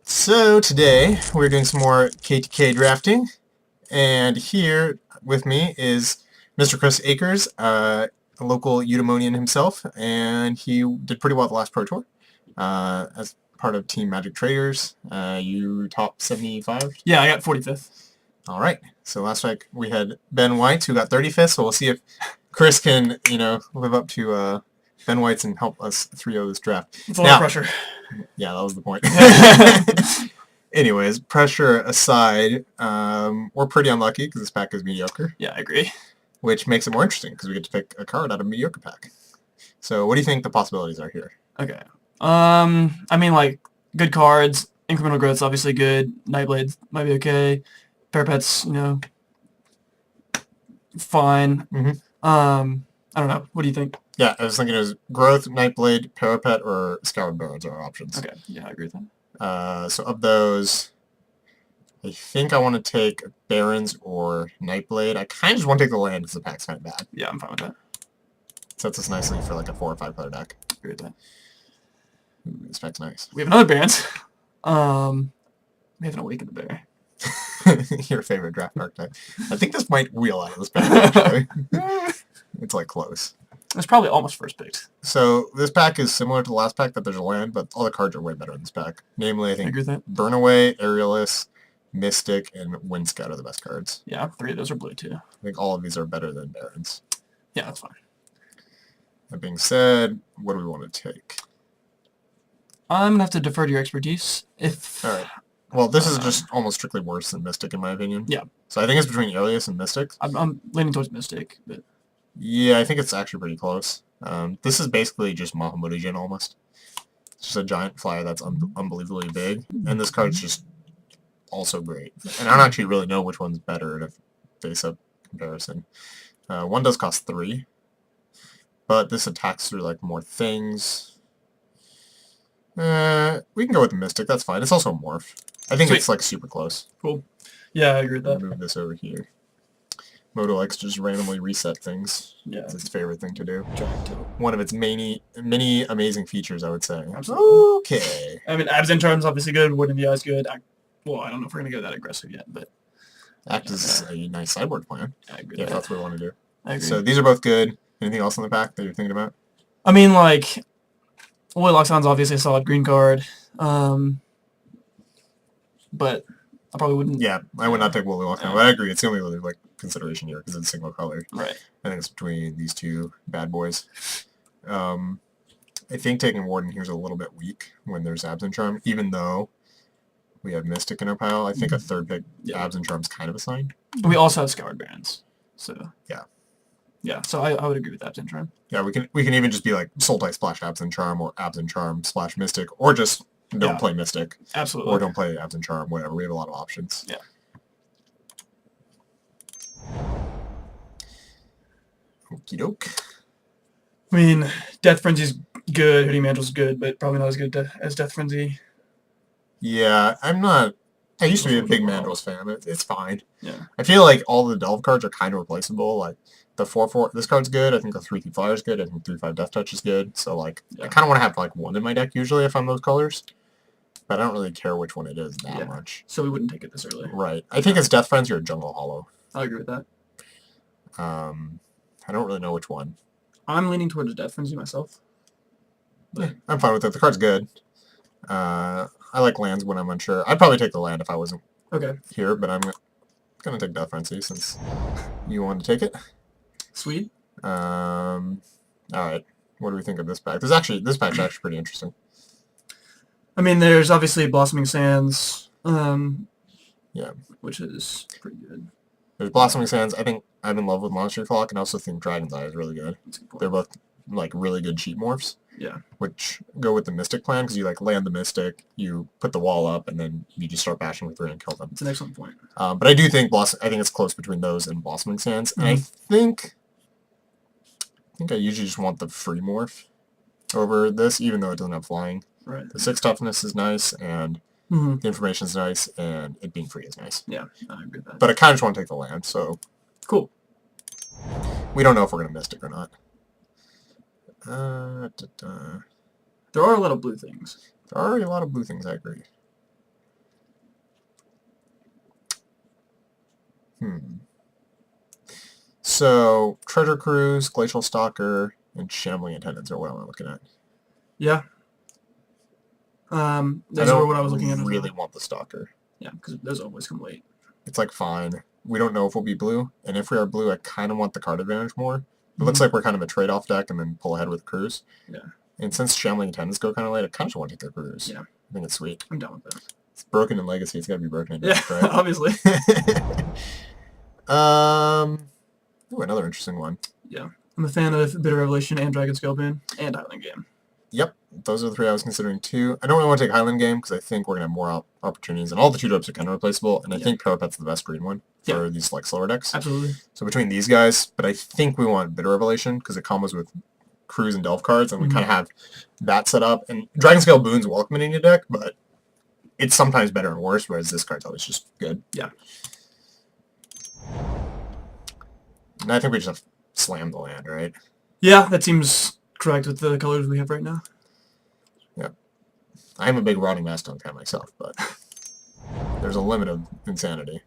So today we're doing some more KTK drafting, and here with me is Mr. Chris Akers, a local Eudaimonian himself, and he did pretty well at the last Pro Tour as part of Team Magic Traders. You top 75? Yeah, I got 45th. All right. So last week we had Ben White, who got 35th, so we'll see if Chris can, live up to Ben White's and help us 3-0 this draft. It's a lot of pressure. Yeah, that was the point. Anyways, pressure aside, we're pretty unlucky because this pack is mediocre. Yeah, I agree. Which makes it more interesting because we get to pick a card out of a mediocre pack. So what do you think the possibilities are here? Okay. I mean, like, good cards. Incremental Growth's obviously good. Nightblade might be okay. Parapet's, fine. Mm-hmm. I don't know. What do you think? Yeah, I was thinking it was Growth, Nightblade, Parapet, or Scoured Barons are our options. Okay, yeah, I agree with that. So of those, I think I want to take Barons or Nightblade. I kind of just want to take the land because the pack's kind of bad. Yeah, I'm fine with that. Sets us nicely for like a 4 or 5 color deck. I agree with that. Ooh, this pack's nice. We have another Barons. We have an Awaken the Bear. Your favorite draft archetype. I think this might wheel out of this pack, actually. It's like close. It's probably almost first picked. So this pack is similar to the last pack, that there's a land, but all the cards are way better in this pack. Namely, I think agree with that. Burnaway, Aerialist, Mystic, and Wind Scout are the best cards. Yeah, 3 of those are blue too. I think all of these are better than Barons. Yeah, that's fine. That being said, what do we want to take? I'm going to have to defer to your expertise. All right. Well, this is just almost strictly worse than Mystic, in my opinion. Yeah. So I think it's between Aerialist and Mystic. I'm leaning towards Mystic, but... Yeah, I think it's actually pretty close. This is basically just Mahamudijin almost. It's just a giant flyer that's unbelievably big, and this card's just also great. And I don't actually really know which one's better in a face-up comparison. One does cost 3, but this attacks through like more things. We can go with the Mystic, that's fine. It's also a morph. I think it's like super close. Cool. Yeah, I agree with that. Move this over here. Moto likes to just randomly reset things. Yeah. It's its favorite thing to do. Too. One of its many amazing features, I would say. Absolutely. Okay. I mean, Abs and Charm's obviously good. Wood in the Eye's good. Well, I don't know if we're going to go that aggressive yet, but... Act is a nice sideboard plan. I agree Yeah, with that's what we want to do. I agree. So these are both good. Anything else in the pack that you're thinking about? I mean, like... Woolly Loxodon's obviously a solid green card. But I probably wouldn't... Yeah, I would not take Woolly Loxodon, but I agree. It's the only other consideration here because it's a single color. Right. I think it's between these two bad boys. I think taking Warden here is a little bit weak when there's Abs and Charm, even though we have Mystic in our pile. I think a third pick Abs and Charm's kind of a sign. We also have Scoured Barons, so... Yeah. Yeah, so I would agree with Abs and Charm. Yeah, we can even just be like Sultai splash Abs and Charm or Abs and Charm splash Mystic, or just don't play Mystic. Absolutely. Or don't play Abs and Charm, whatever. We have a lot of options. Yeah. Okie doke. I mean, Death Frenzy's good, Hoodie Mantle's good, but probably not as good as Death Frenzy. Yeah, I'm not... I used to be a big Mandrels fan. It's fine. Yeah. I feel like all the Delve cards are kind of replaceable. Like, the 4/4, this card's good. I think the 3/3 Flyer is good. I think 3/5 Death Touch is good. So, like, I kind of want to have, like, one in my deck usually if I'm those colors. But I don't really care which one it is that much. So we wouldn't take it this early. Right. I think it's Death Frenzy or Jungle Hollow. I agree with that. I don't really know which one. I'm leaning towards Death Frenzy myself. Yeah, I'm fine with it. The card's good. I like lands when I'm unsure. I'd probably take the land if I wasn't here, but I'm going to take Death Frenzy since you wanted to take it. Sweet. Alright. What do we think of this pack? This pack's actually pretty interesting. I mean, there's obviously Blossoming Sands, yeah, which is pretty good. There's Blossoming Sands. I think I'm in love with Monster Clock, and I also think Dragon's Eye is really good. They're both like really good cheat morphs. Yeah. Which go with the Mystic plan, because you like land the Mystic, you put the wall up, and then you just start bashing with 3 and kill them. It's an excellent point. But I do think I think it's close between those and Blossoming Sands, and I think I usually just want the free morph over this, even though it doesn't have flying. Right. The 6 toughness is nice, and the information is nice, and it being free is nice. Yeah, I agree with that. But I kind of just want to take the land, so... Cool. We don't know if we're going to Mystic or not. There are a lot of blue things. There are a lot of blue things, I agree. So, Treasure Cruise, Glacial Stalker, and Shambling Attendants are what I'm looking at. Yeah. I Those don't were what I was looking at. really want the Stalker. Yeah, because those always come late. It's like fine. We don't know if we'll be blue, and if we are blue, I kind of want the card advantage more. It looks like we're kind of a trade-off deck and then pull ahead with Cruise. Yeah. And since Shambling Attendants go kind of late, I kind of want to take their Cruise. Yeah. I think it's sweet. I'm down with that. It's broken in Legacy. It's got to be broken in Yeah, Deck, right? obviously. Ooh, another interesting one. Yeah. I'm a fan of Bitter Revelation and Dragon Scaleboon and Highland Game. Yep, those are the three I was considering too. I don't really want to take Highland Game because I think we're going to have more opportunities, and all the 2-drops are kind of replaceable, and I think Parapet's the best green one for these like slower decks. Absolutely. So between these guys, but I think we want Bitter Revelation because it combos with Cruise and Delve cards, and we kind of have that set up. And Dragon Scale Boon's welcome in your deck, but it's sometimes better and worse, whereas this card's always just good. Yeah. And I think we just have to slam the land, right? Yeah, that seems correct with the colors we have right now. Yeah. I'm a big Rotting Mastodon fan myself, but there's a limit of insanity.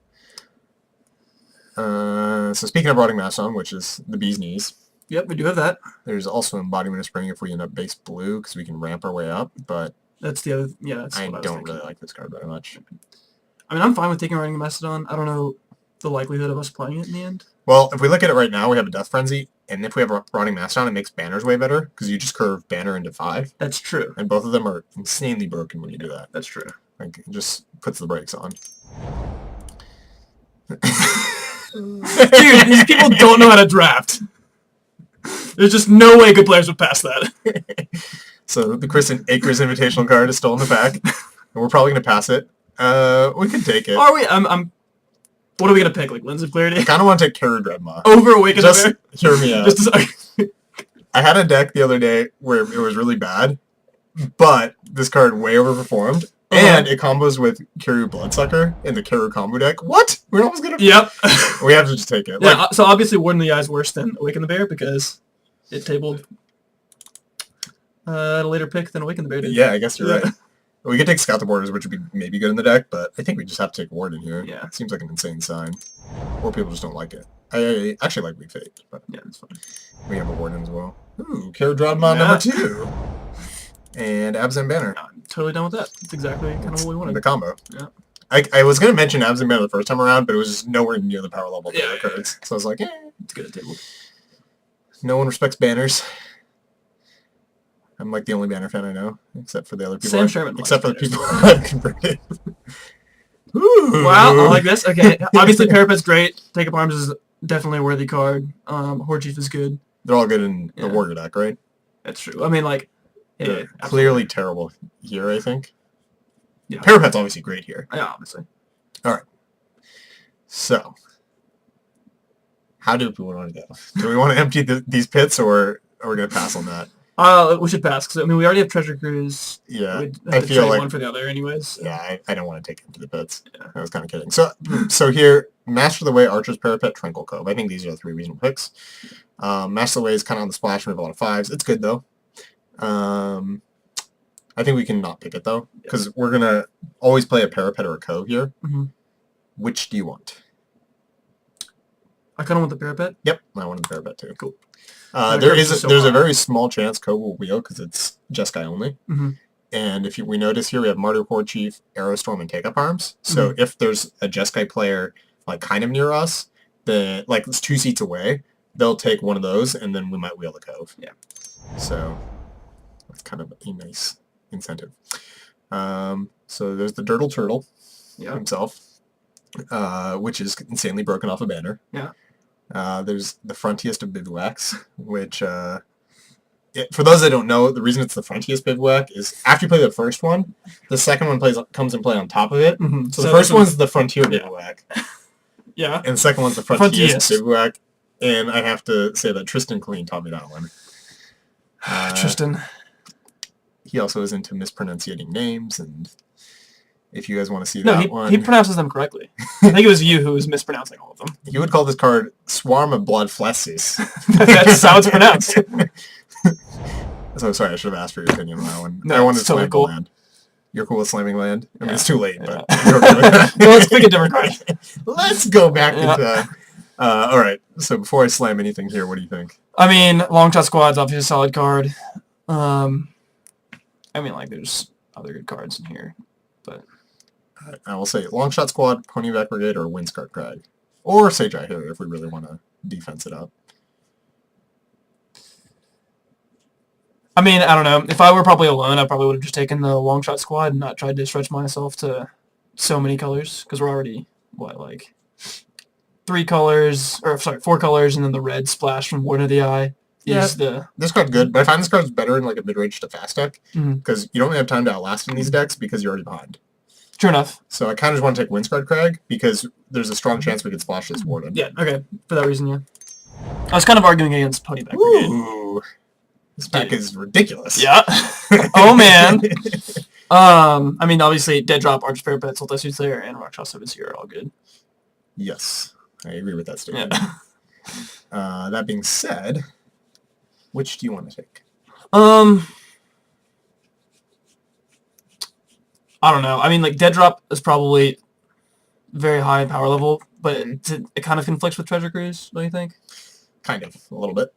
So speaking of Rotting Mastodon, which is the bee's knees. Yep, we do have that. There's also Embodiment of Spring if we end up base blue, because we can ramp our way up, but that's the other. Yeah, that's. I what don't really like this card very much. I mean, I'm fine with taking Riding Mastodon. I don't know the likelihood of us playing it in the end. Well, if we look at it right now, we have a Death Frenzy, and if we have a Rotting Mastodon, it makes banners way better, because you just curve banner into 5. That's true. And both of them are insanely broken when you do that. That's true. Like, it just puts the brakes on. Dude, these people don't know how to draft. There's just no way good players would pass that. So the Chris Akers Invitational card is still in the pack, and we're probably going to pass it. We can take it. Are we? What are we going to pick? Like Lens of Clarity? I kind of want to take Kara Dreadmaw. Over Awaken Just Bear? hear me out. Just I had a deck the other day where it was really bad, but this card way overperformed, and it combos with Kiryu Bloodsucker in the Kiryu combo deck. What? We're almost going to... Yep. We have to just take it. Yeah, Like, so obviously Warden of the Eye is worse than Awaken the Bear because it tabled at a later pick than Awaken the Bear did. yeah, I guess you're right. We could take Scout the Borders, which would be maybe good in the deck, but I think we just have to take Warden here. Yeah. It seems like an insane sign. Or people just don't like it. I actually like Weak Fate, but Yeah, that's fine. we have a Warden as well. Ooh, Caradrodmon number 2. And Abzan Banner. I'm totally done with that. That's exactly kind of what we wanted. The combo. Yeah. I was going to mention Abzan Banner the first time around, but it was just nowhere near the power level of the Yeah, other yeah, cards. So I was like, eh. It's good at table. No one respects banners. I'm like the only banner fan I know, except for the other people. Sam Sherman Except for the likes people I've converted. Ooh. Wow, I like this. Okay, obviously Parapet's great. Take Up Arms is definitely a worthy card. Horde Chief is good. They're all good in the Yeah. Warrior deck, right? That's true. I mean, like, yeah, They're clearly terrible here, I think. Yeah. Parapet's obviously great here. Yeah, obviously. So, how do we want to go? Do we want to empty these pits, or are we going to pass on that? We should pass because I mean we already have Treasure Cruise. Yeah, We'd I have to feel trade like one for the other, anyways. yeah, I don't want to take empty the pits. Yeah. I was kind of kidding. So here, Master of the Way, Archer's Parapet, Tranquil Cove. I think these are the 3 reasonable picks. Master of the Way is kind of on the splash. We have a lot of 5s. It's good though. I think we can not pick it though, because we're gonna always play a Parapet or a Cove here. Mm-hmm. Which do you want? I kind of want the Parapet. Yep, I want the Parapet too. Cool. There's so a hard. very small chance Cove will wheel because it's Jeskai only. Mm-hmm. And if we notice here, we have Martyr Horde Chief, Aerostorm, and Take Up Arms. So if there's a Jeskai player like kind of near us, then like it's 2 seats away, they'll take one of those, and then we might wheel the Cove. Yeah. So that's kind of a nice incentive. So there's the Dirtle Turtle himself, which is insanely broken off a banner. Yeah. There's the Frontiest of Bivouacs, which, for those that don't know, the reason it's the Frontiest Bivouac is after you play the first one, the second one comes and play on top of it. Mm-hmm. So the first one's the Frontier Bivouac, Yeah. and the second one's the Frontiest Frontiest. Bivouac, and I have to say that Tristan Clean taught me that one. Tristan. He also is into mispronouncing names, and if you guys want to see No, that one, he pronounces them correctly. I think it was you who was mispronouncing all of them. he would call this card Swarm of Blood Flesses. That's how it's pronounced. So sorry, I should have asked for your opinion on that one. No, I wanted it's to totally slam the cool. land. You're cool with slamming land? I mean, Yeah. it's too late, Yeah. but you're okay with that. Well, let's pick a different card. Let's go back Yeah. into... all right, so before I slam anything here, what do you think? I mean, Long Shot Squad's obviously a solid card. I mean, like, there's other good cards in here, but... I will say Long Shot Squad, Ponyback Brigade, or Windscart Crag. Or Sage Eye Harrier if we really want to defense it up. I mean, I don't know. If I were probably alone, I probably would have just taken the Long Shot Squad and not tried to stretch myself to so many colors. Because we're already, what, like... 4 colors, and then the red splash from Warden of the Eye is the... This card's good, but I find this card's better in like a mid-range to fast deck. Mhm. Because you don't really have time to outlast in these decks because you're already behind. True enough. So I kind of just want to take Windscart Crag because there's a strong chance we could splash this Warden. Yeah, okay. For that reason, yeah. I was kind of arguing against Ponyback Brigade. Ooh. This pack is ridiculous. Yeah. Oh, man. I mean, obviously, Dead Drop, Arch Parapet, Sultai Soothsayer, and Rockshot Sevenseer are all good. Yes. I agree with that statement. Yeah. That being said, which do you want to take? I don't know. I mean, like, Dead Drop is probably very high in power level, but it kind of conflicts with Treasure Cruise, don't you think? Kind of. A little bit.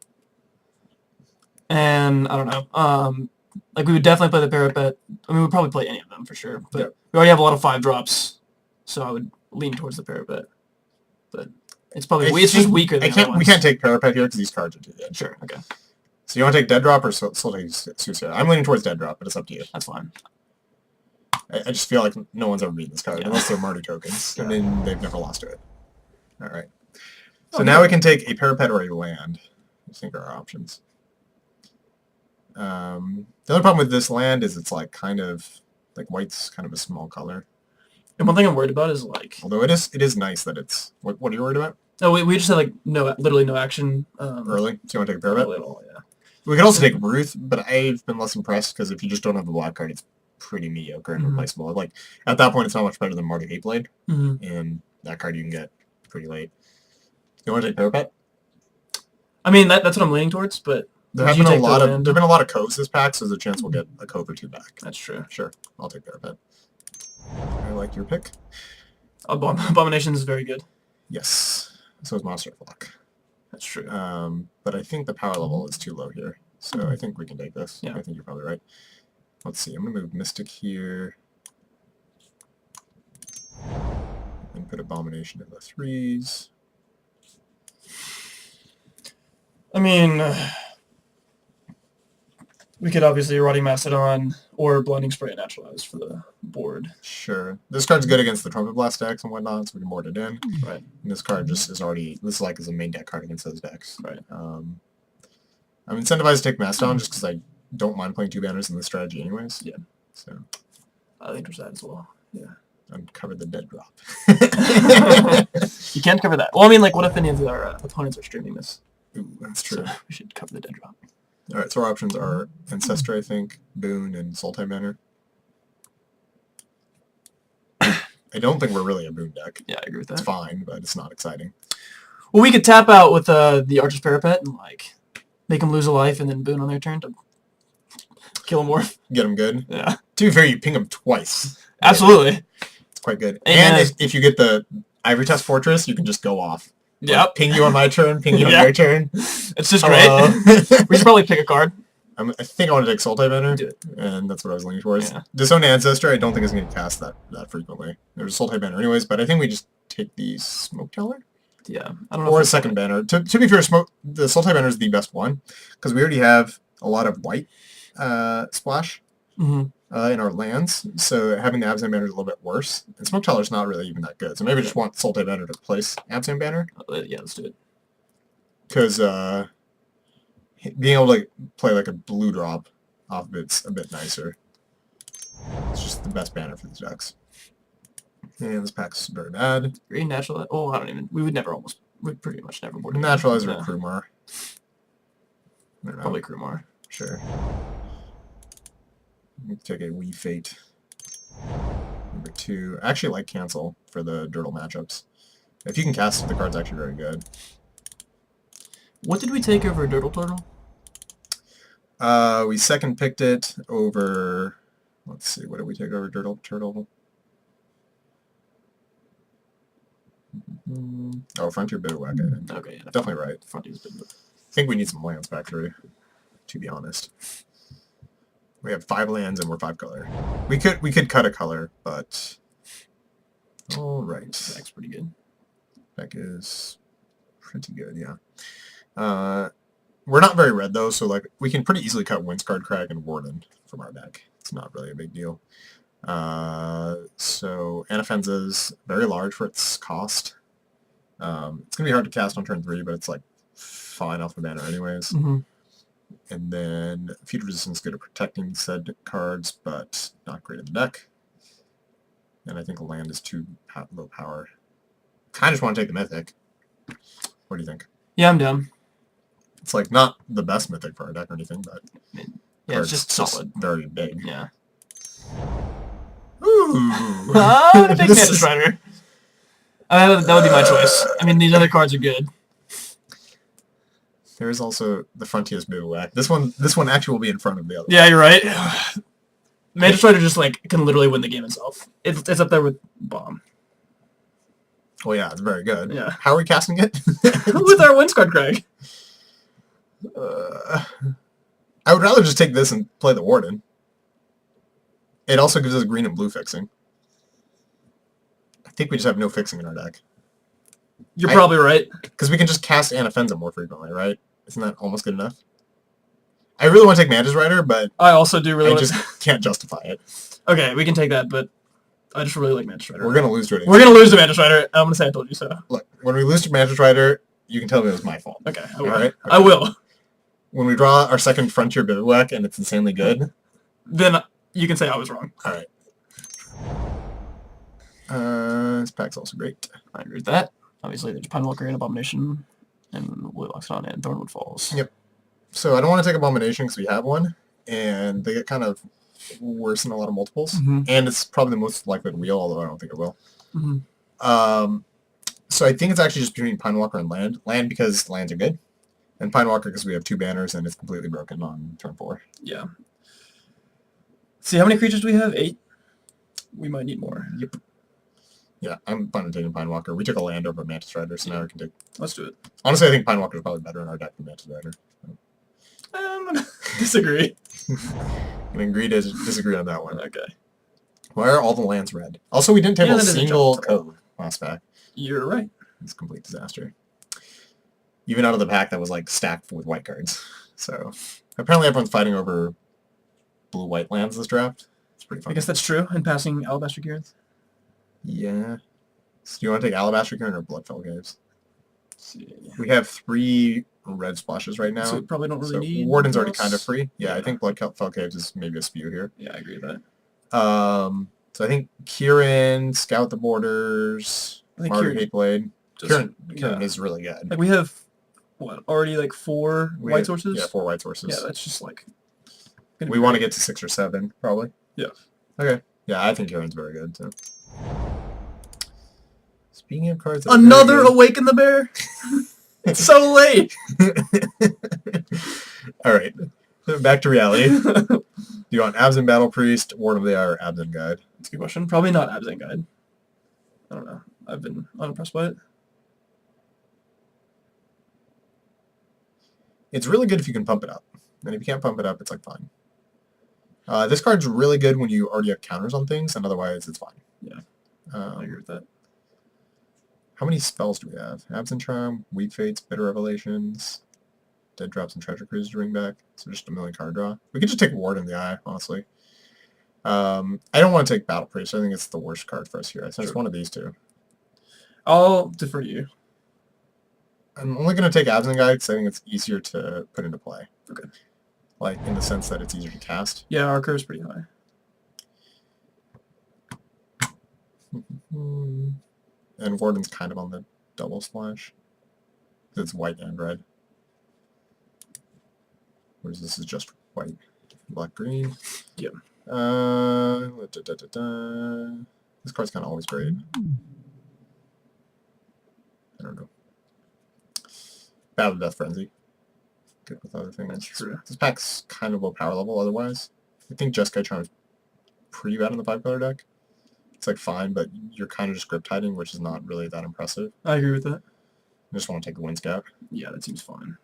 And, I don't know. Like, we would definitely play the Parapet. I mean, we'd probably play any of them for sure. But Yep. we already have a lot of 5-drops, so I would lean towards the Parapet. But it's probably it's just weaker than the other we can't take Parapet here because these cards are too good. Sure, okay. So you want to take Dead Drop or Sultai Soothsayer? I'm leaning towards Dead Drop, but it's up to you. That's fine. I just feel like no one's ever beaten this card unless they're Marty tokens, Yeah. and then they've never lost to it. All right. So Okay. now we can take a Parapet or a land. I think are our options. The only problem with this land is it's like kind of like white's kind of a small color. And one thing I'm worried about is like... Although it is nice that it's what are you worried about? No, we just had like literally no action. Early? So you want to take a Parapet? Early at all, yeah. We could also take Ruth, but I've been less impressed because if you just don't have the black card, it's pretty mediocre and Mhm. replaceable. Like at that point, it's not much better than Marty Hateblade, Mm-hmm. and that card you can get pretty late. You want to take Parapet? I mean, that's what I'm leaning towards, but There would have you been a take the lot of land? there've been a lot of codes this pack, so there's a chance we'll get a code or two back. That's true. Sure, I'll take Parapet. I like your pick. Abomination is very good. Yes, so is Monster Flock. That's true. But I think the power level is too low here, so I think we can take this. Yeah. I think you're probably right. Let's see. I'm gonna move Mystic here, and put Abomination in the 3s. I mean, we could obviously Rotting Mastodon or Blinding Spray and Naturalize for the board. Sure. This card's good against the Trumpet Blast decks and whatnot, so we can board it in. Right. And this card just is already, this is a main deck card against those decks. Right. I'm incentivized to take Mastodon just because I don't mind playing 2 banners in this strategy anyways. Yeah. So, I think there's that as well. Yeah. uncover the Dead Drop. You can't cover that. Well, I mean, like, what if any of our opponents are streaming this? Ooh, that's true. So we should cover the Dead Drop. Alright, so our options are Ancestor, I think, Boon, and Sultai Banner. I don't think we're really a Boon deck. Yeah, I agree with that. It's fine, but it's not exciting. Well, we could tap out with the Archer's Parapet and, like, make them lose a life and then Boon on their turn to kill them more. Get them good. Yeah. To be fair, you ping them twice. Absolutely. It's quite good. And- And if you get the Ivory Tusk Fortress, you can just go off. Yep. Ping you on my turn, ping you on Yeah. your turn. It's just Hello. great. We should probably pick a card. I think I want to take Sultai Banner, Do it. and that's what I was leaning towards. Yeah. Disown Ancestor, I don't think is going to cast that frequently. There's a Sultai Banner anyways, but I think we just take the Smoke Teller? Yeah. I don't know. Or if a second banner. To be fair, the Sultai Banner is the best one, because we already have a lot of white splash Mm-hmm. in our lands, so having the Abzan Banner is a little bit worse. And Smoke Teller's not really even that good, so maybe I just want Sultai Banner to replace Abzan Banner, Yeah, let's do it. because being able to play like a blue drop off of it's a bit nicer. It's just the best banner for these decks. And this pack's very bad. Green Naturalize. Oh, I don't even. We would pretty much never board it. Naturalizer Yeah. or Krumar. I don't know. Probably Krumar. Sure. Take a Wee Fate. Number 2. I actually like Cancel for the Dirtle matchups. If you can cast it, the card's actually very good. What did we take over Dirtle Turtle? We second picked it over Let's see, what did we take over Turtle? Oh, Frontier Bivouac, I think. Okay, yeah. Definitely right. Frontier's big. I think we need some lands back 3, to be honest. We have 5 lands and we're 5 color. We could cut a color, but all right. Back's pretty good. Back is pretty good, yeah. We're not very red though, so like we can pretty easily cut Windscarred Crag and Warden from our deck. It's not really a big deal. So Anafenza's very large for its cost. It's gonna be hard to cast on turn 3, but it's like fine off the banner anyways. Mm-hmm. And then Feud Resistance is good at protecting said cards, but not great in the deck. And I think a land is too low power. Kind of just want to take the Mythic. What do you think? Yeah, I'm down. It's like not the best Mythic for our deck or anything, but Yeah, it's just solid. Very big. Yeah. Ooh. I'm gonna take Mana Strider. That would be my choice. I mean, these other cards are good. There is also the Frontier's Bivouac. This one actually will be in front of the other. Yeah, you're right. Mana Strider just like can literally win the game itself. It's up there with Bomb. Well, yeah, it's very good. Yeah. How are we casting it? With our Windscarred Crag. I would rather just take this and play the Warden. It also gives us green and blue fixing. I think we just have no fixing in our deck. You're probably right. Because we can just cast Anafenza more frequently, right? Isn't that almost good enough? I really want to take Mantis Rider, but I also do really I want just can't justify it. Okay, we can take that, but I just really like Mantis Rider. We're going to lose to it. We're going to lose to Mantis Rider. I'm going to say I told you so. Look, when we lose to Mantis Rider, you can tell me it was my fault. Okay, I will. All right? Okay. I will. When we draw our second Frontier Bivouac and it's insanely good, then you can say I was wrong. All right. This pack's also great. I agree with that. Obviously, there's Pinewalker and Abomination, and Willoxon and Thornwood Falls. Yep. So I don't want to take Abomination because we have one, and they get kind of worse in a lot of multiples, and it's probably the most likely to wheel, although I don't think it will. So I think it's actually just between Pinewalker and Land. Land because lands are good, and Pinewalker because we have 2 banners and it's completely broken on turn 4. Yeah. See, how many creatures do we have? 8? We might need more. Yep. Yeah, I'm fine with taking Pinewalker. We took a land over Mantis Rider, so now we can take... Let's do it. Honestly, I think Pinewalker is probably better in our deck than Mantis Rider. Disagree. I'm going to agree to disagree on that one. Okay. Why are all the lands red? Also, we didn't table a single code last pack. You're right. It's a complete disaster. Even out of the pack that was like stacked with white cards. So apparently everyone's fighting over blue-white lands this draft. It's pretty fun. I guess that's true. And passing Alabaster Gears. Yeah. So do you want to take Alabaster Cairn or Bloodfell Caves? Let's see. We have 3 red splashes right now. So we probably don't really need... Warden's already kind of free. Yeah, I think Bloodfell Caves is maybe a spew here. Yeah, I agree with that. So I think Kieran, Scout the Borders, Martyr Hateblade. Kieran is really good. Like we have, what, already like 4 white sources? Yeah, 4 white sources. Yeah, that's just like... We want to get to 6 or 7, probably. Yeah. Okay. Yeah, I think Kieran's very good, so... Speaking of cards... Another Awaken the Bear? It's so late! Alright. Back to reality. Do you want Absent Battle Priest, Ward of the Eye, or Absent Guide? That's a good question. Probably not Absent Guide. I don't know. I've been unimpressed by it. It's really good if you can pump it up. And if you can't pump it up, it's like fine. This card's really good when you already have counters on things, and otherwise it's fine. Yeah. I agree with that. How many spells do we have? Absent Charm, Weak Fates, Bitter Revelations, Dead Drops, and Treasure Cruise to bring back. So just a million card draw. We could just take Ward in the Eye, honestly. I don't want to take Battle Priest. I think it's the worst card for us here. So it's one of these 2. I'll defer to you. I'm only going to take Absent Guide because I think it's easier to put into play. Okay. Like, in the sense that it's easier to cast. Yeah, our curve's pretty high. And Warden's kind of on the double splash. It's white and red. Whereas this is just white, black, green. Yep. This card's kind of always great. I don't know. Battle Death Frenzy. Good with other things. That's true. This pack's kind of low power level otherwise. I think Jeskai Charm's pretty bad in the 5-color deck. It's like fine, but you're kind of just grip tiding, which is not really that impressive. I agree with that. I just want to take the Wind Scout. Yeah, that seems fine.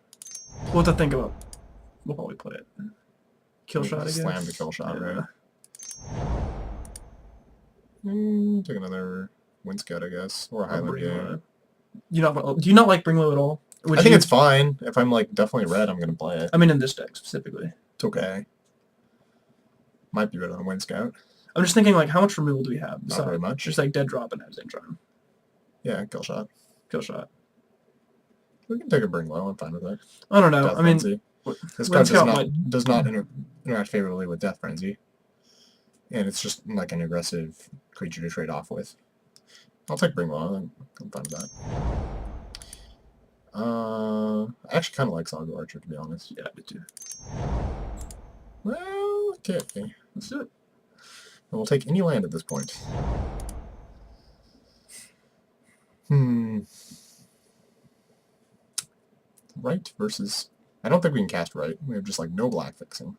We'll have to think about. We'll probably play it. Kill shot, I guess. Slam the kill shot, Yeah. right? Take another Wind Scout, I guess, or a Highland game. Do you not like Bring Low at all? I think it's fine. If I'm like definitely red, I'm gonna play it. I mean, in this deck specifically. It's okay. Might be better than Wind Scout. I'm just thinking, like, how much removal do we have? Not very much. Just like Dead Drop and Absent Charm. Yeah, kill shot. Kill shot. We can take a Bring Low. I'm fine with it. I don't know. Death I mean, Frenzy. This card does not interact favorably with Death Frenzy. And it's just like an aggressive creature to trade off with. I'll take Bring Low. I'm fine with that. I actually kind of like Saga Archer, to be honest. Yeah, I do too. Well, okay. Let's do it. And we'll take any land at this point. Right versus... I don't think we can cast right. We have just like no black fixing.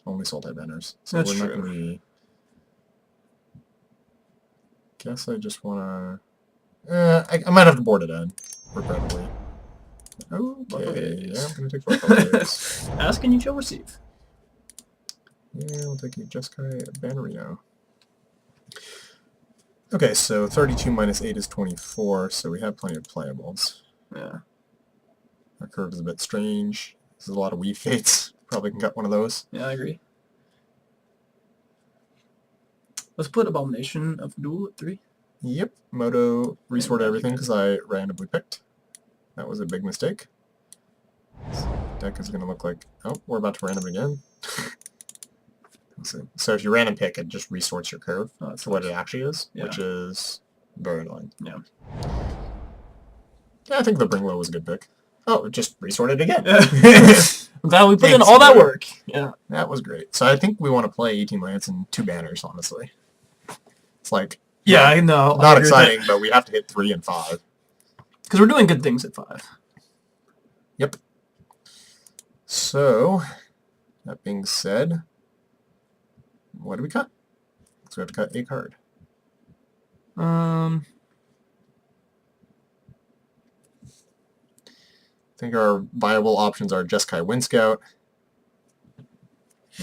Only soul type banners. So That's we're not true. going to be... Guess I just want to... I might have to board it in, regrettably. Okay, yeah, I'm going to take 4 colors. Ask and you shall receive. Yeah, we'll take a Jeskai Bannerino. Okay, so 32 minus 8 is 24, so we have plenty of playables. Yeah. Our curve is a bit strange. There's a lot of Weave Fates. Probably can get one of those. Yeah, I agree. Let's put Abomination of Duel at 3. Yep, Moto resorted everything because I randomly picked. That was a big mistake. This deck is going to look like... Oh, we're about to random again. So if you random pick, it just resorts your curve to what it actually is, which is very annoying. Yeah. Yeah, I think the Bring Low was a good pick. Oh, it just resorted again. I'm glad we put in all that work. Yeah. That was great. So I think we want to play 18 lands and 2 banners, honestly. It's like... Yeah, I know. Not exciting, but we have to hit 3 and 5. Because we're doing good things at 5. Yep. So, that being said, what do we cut? So we have to cut a card. I think our viable options are Jeskai Wind Scout,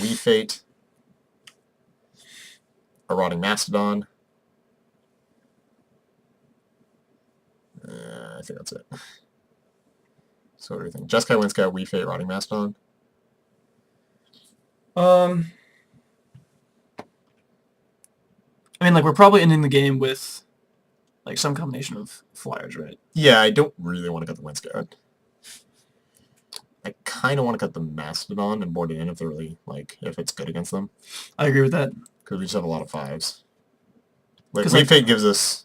Weave Fate, a Rotting Mastodon. I think that's it. So what do you think? Jeskai Wind Scout, Weave Fate, Rotting Mastodon? I mean, like, we're probably ending the game with, like, some combination of flyers, right? Yeah, I don't really want to cut the Wind Scout. I kind of want to cut the Mastodon and board it in if they're really, like, if it's good against them. I agree with that. Because we just have a lot of 5s. Like, Weave Fate gives us,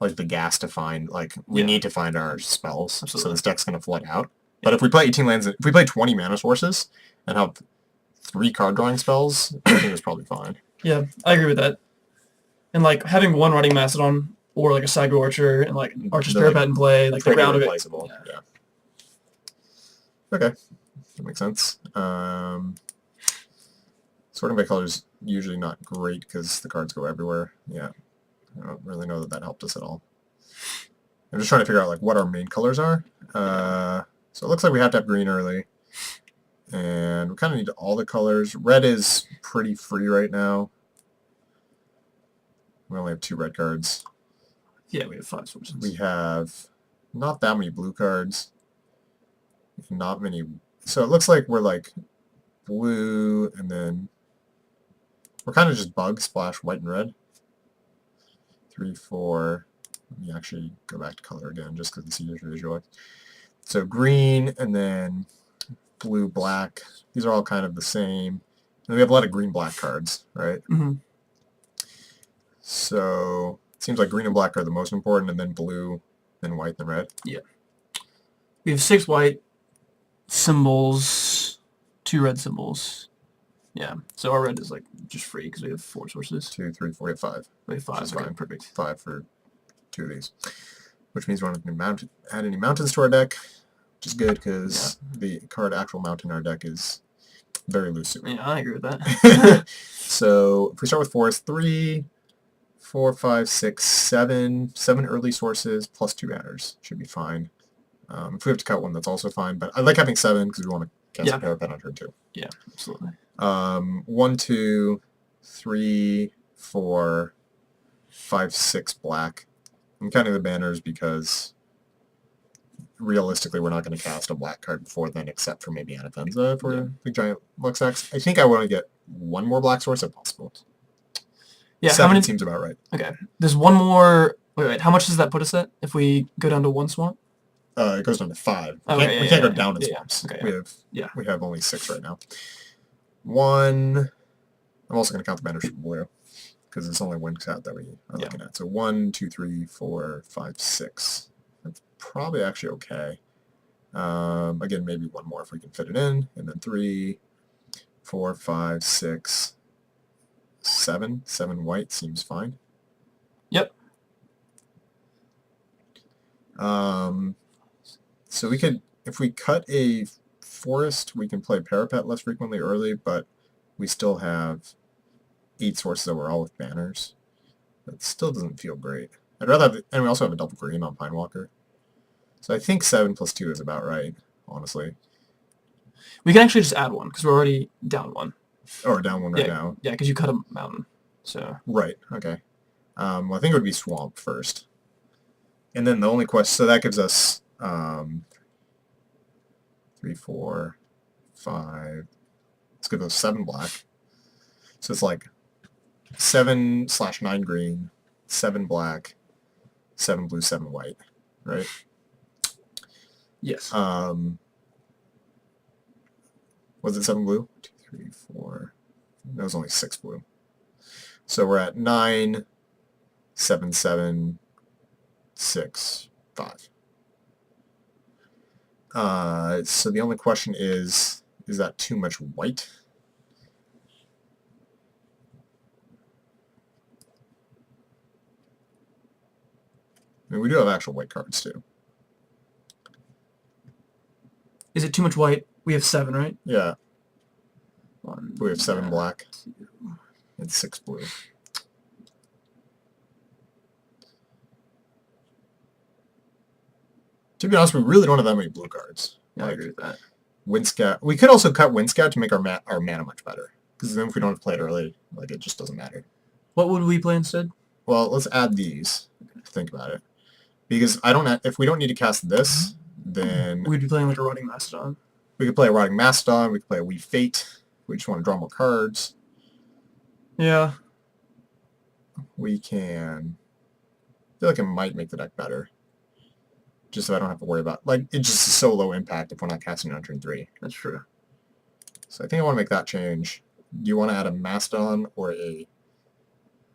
like, the gas to find, like, we need to find our spells. Absolutely. So this deck's going to flood out. But if we play 18 lands, if we play 20 mana sources and have 3 card drawing spells, I think it's probably fine. Yeah, I agree with that. And, like, having 1 Rotting Mastodon or, like, a Saga Archer and, like, Archer's Parapet in play, like, the ground of it. Yeah. Okay, that makes sense. Sorting by color is usually not great because the cards go everywhere. Yeah, I don't really know that helped us at all. I'm just trying to figure out like what our main colors are. So it looks like we have to have green early, and we kind of need all the colors. Red is pretty free right now. We only have 2 red cards. Yeah, we have 5 sources. We have not that many blue cards. Not many. So it looks like we're like blue, and then we're kind of just bug splash white and red. 3, 4. Let me actually go back to color again, just because it's easier to visualize. So green, and then blue, black. These are all kind of the same. And we have a lot of green-black cards, right? Mm-hmm. So it seems like green and black are the most important, and then blue, then white, then red. Yeah. We have 6 white symbols, 2 red symbols. Yeah. So our red is like just free because we have 4 sources. 2, 3, 4, 5. We have 5. Which is Okay, fine. perfect. 5 for 2 of these. Which means we don't have to add any mountains to our deck, which is good because the card actual mountain in our deck is very loose suit. Yeah, I agree with that. So if we start with 4, it's 3, 4, 5, 6, 7. 7 early sources plus 2 banners. Should be fine. If we have to cut one, that's also fine. But I like having 7 because we want to cast a parapet on turn 2. Yeah, absolutely. 1, 2, 3, 4, 5, 6 black. I'm counting the banners because realistically we're not going to cast a black card before then except for maybe Anafenza for the giant Luxax. I think I want to get one more black source if possible. Yeah, 7 seems about right. Okay. There's one more... Wait. How much does that put us at if we go down to 1 swamp? It goes down to 5. We can't go down in swamps. Okay, We have only 6 right now. 1... I'm also going to count the banners for blue because it's only one set that we are looking at. So 1, 2, 3, 4, 5, 6. That's probably actually okay. Again, maybe one more if we can fit it in. And then 3, 4, 5, 6, 7. 7 white seems fine. Yep. So we could, if we cut a forest, we can play parapet less frequently early, but we still have 8 sources overall with banners. That still doesn't feel great. I'd rather have, and we also have a double green on Pinewalker. So I think 7 plus 2 is about right, honestly. We can actually just add 1 because we're already down 1. Or down 1 right now. Yeah, because you cut a mountain. So. Right, okay. Well, I think it would be Swamp first. And then the only question, so that gives us 3, 4, 5, let's give those 7 black. So it's like 7/9 green, 7 black, 7 blue, 7 white, right? Yes. Was it 7 blue? 2, 3, 4. That was only 6 blue. So we're at 9, 7, 7, 6, 5. So the only question is that too much white? I mean, we do have actual white cards, too. Is it too much white? We have 7, right? Yeah. 1, We have 7 black 2. and 6 blue. To be honest, we really don't have that many blue cards. Yeah, I agree with that. Wind Scout. We could also cut Wind Scout to make our mana much better. Because then if we don't have to play it early, like it just doesn't matter. What would we play instead? Well, let's add these to think about it. Because if we don't need to cast this, then We'd be playing like a Rotting Mastodon. we could play a Rotting Mastodon, we could play a Wee Fate. We just want to draw more cards. Yeah. We can... I feel like it might make the deck better. Just so I don't have to worry about... Like, it's just so low impact if we're not casting it on turn 3. That's true. So I think I want to make that change. Do you want to add a Mastodon or a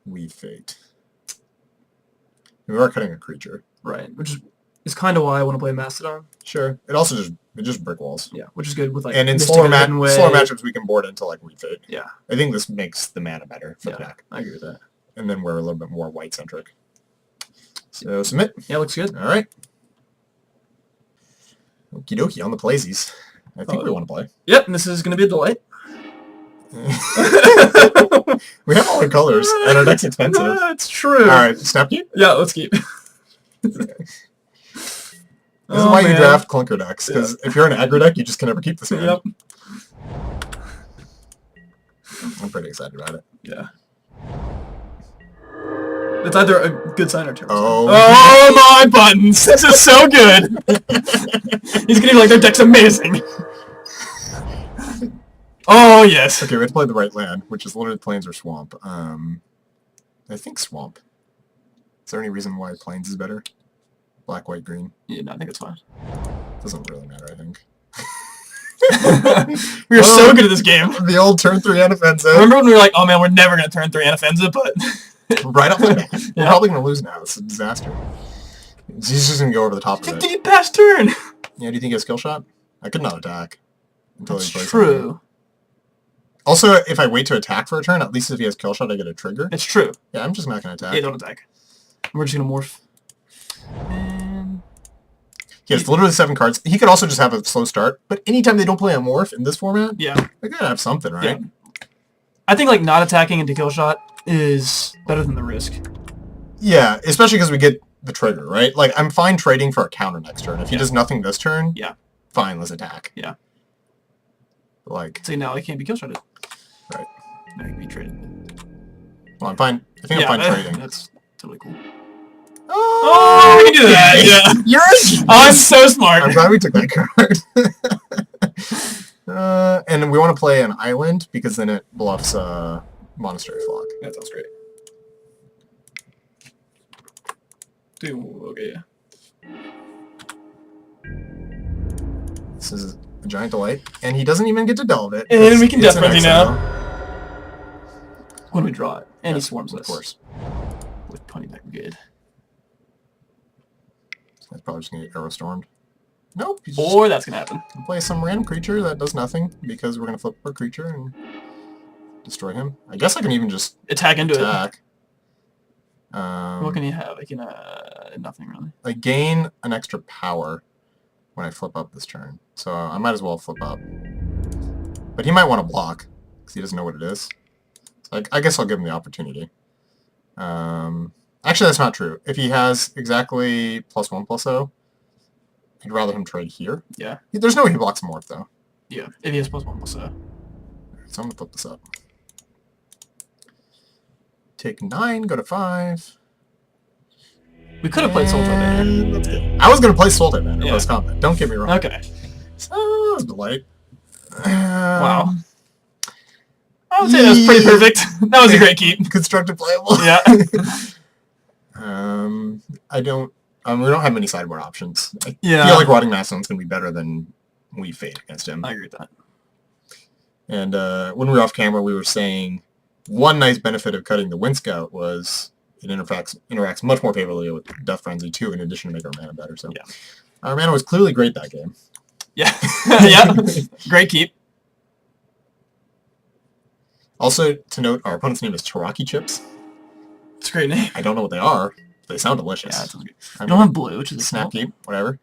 Wee Fate? We are cutting a creature. Right. Which is kind of why I want to play Mastodon. Sure. It also just brick walls. Yeah, which is good with like... And in Mystic slower Hidden Way. matchups, we can board into like Wee Fate. Yeah. I think this makes the mana better for the deck. I agree with that. And then we're a little bit more white-centric. So submit. Yeah, looks good. All right. Okie dokie, on the playsies. I think we want to play. Yep, and this is going to be a delight. We have all the colors, and our deck's expensive. That's true. All right, snap keep? Yeah, let's keep. Okay. This is why you draft clunker decks, because if you're an aggro deck, you just can never keep this hand. Yep. I'm pretty excited about it. Yeah. It's either a good sign or terrible. Oh my buttons! This is so good! He's gonna be like, their deck's amazing! Oh, yes. Okay, we have to play the right land, which is Limited Plains or Swamp. I think Swamp. Is there any reason why Plains is better? Black, white, green. Yeah, no, I think it's fine. Doesn't really matter, I think. We are so good at this game. The old turn 3 Anafenza. Remember when we were like, oh man, we're never going to turn 3 Anafenza, but... Right off the bat. We're probably going to lose now. It's a disaster. He's just going to go over the top of it. 15 pass turn! Yeah, do you think he has skill shot? I could not attack. Until That's he plays true. something. Also, if I wait to attack for a turn, at least if he has kill shot, I get a trigger. It's true. Yeah, I'm just not going to attack. Yeah, don't attack. We're just going to morph. And... He has literally 7 cards. He could also just have a slow start, but anytime they don't play a morph in this format, Yeah. they gotta have something, right? Yeah. I think like not attacking into kill shot is better than the risk. Yeah, especially because we get the trigger, right? Like, I'm fine trading for a counter next turn. If he does nothing this turn, fine, let's attack. Yeah. Like, so now I can't be kill shotted. Right. Now he can be traded. Well, I'm fine. I think I'm fine trading. That's totally cool. Oh, we can do that. Yeah. You're a I'm so smart. I'm glad we took that card. And we want to play an island because then it bluffs Monastery Flock. That sounds great. Dude, okay, yeah. This is a giant delight, and he doesn't even get to delve it. And we can it's Death Frenzy an now. XL. When we draw it. And he swarms us. Of course. With Pony back good. That's probably just going to get arrow stormed. Nope. He's Or that's going to happen. Gonna play some random creature that does nothing because we're going to flip our creature and destroy him. I guess I can even just attack into attack. What can you have? I can, nothing really. I gain an extra power when I flip up this turn. So I might as well flip up. But he might want to block because he doesn't know what it is. So I guess I'll give him the opportunity. Actually, that's not true. If he has exactly +1/+0, I'd rather him trade here. Yeah. There's no way he blocks a morph, though. Yeah, if he has +1/+0. So I'm going to flip this up. Take 9, go to 5. We could have played Soul Banner. That's good. I was going to play Soul Banner post combat. Don't get me wrong. Okay. So, delight. Wow. I would say that was pretty perfect. That was a great keep. Constructive playable. Yeah. I don't... we don't have many sideboard options. I Yeah. feel like Rotting Mastodon's going to be better than we fade against him. I agree with that. And when we were off camera, we were saying one nice benefit of cutting the Wind Scout was it interacts much more favorably with Death Frenzy too, in addition to make our mana better. So yeah. Our mana was clearly great that game. Yeah. Yeah. Great keep. Also, to note, our opponent's name is Taraki Chips. It's a great name. I don't know what they are. They sound delicious. Yeah, that sounds good. You don't have blue, which is a snap keep, whatever.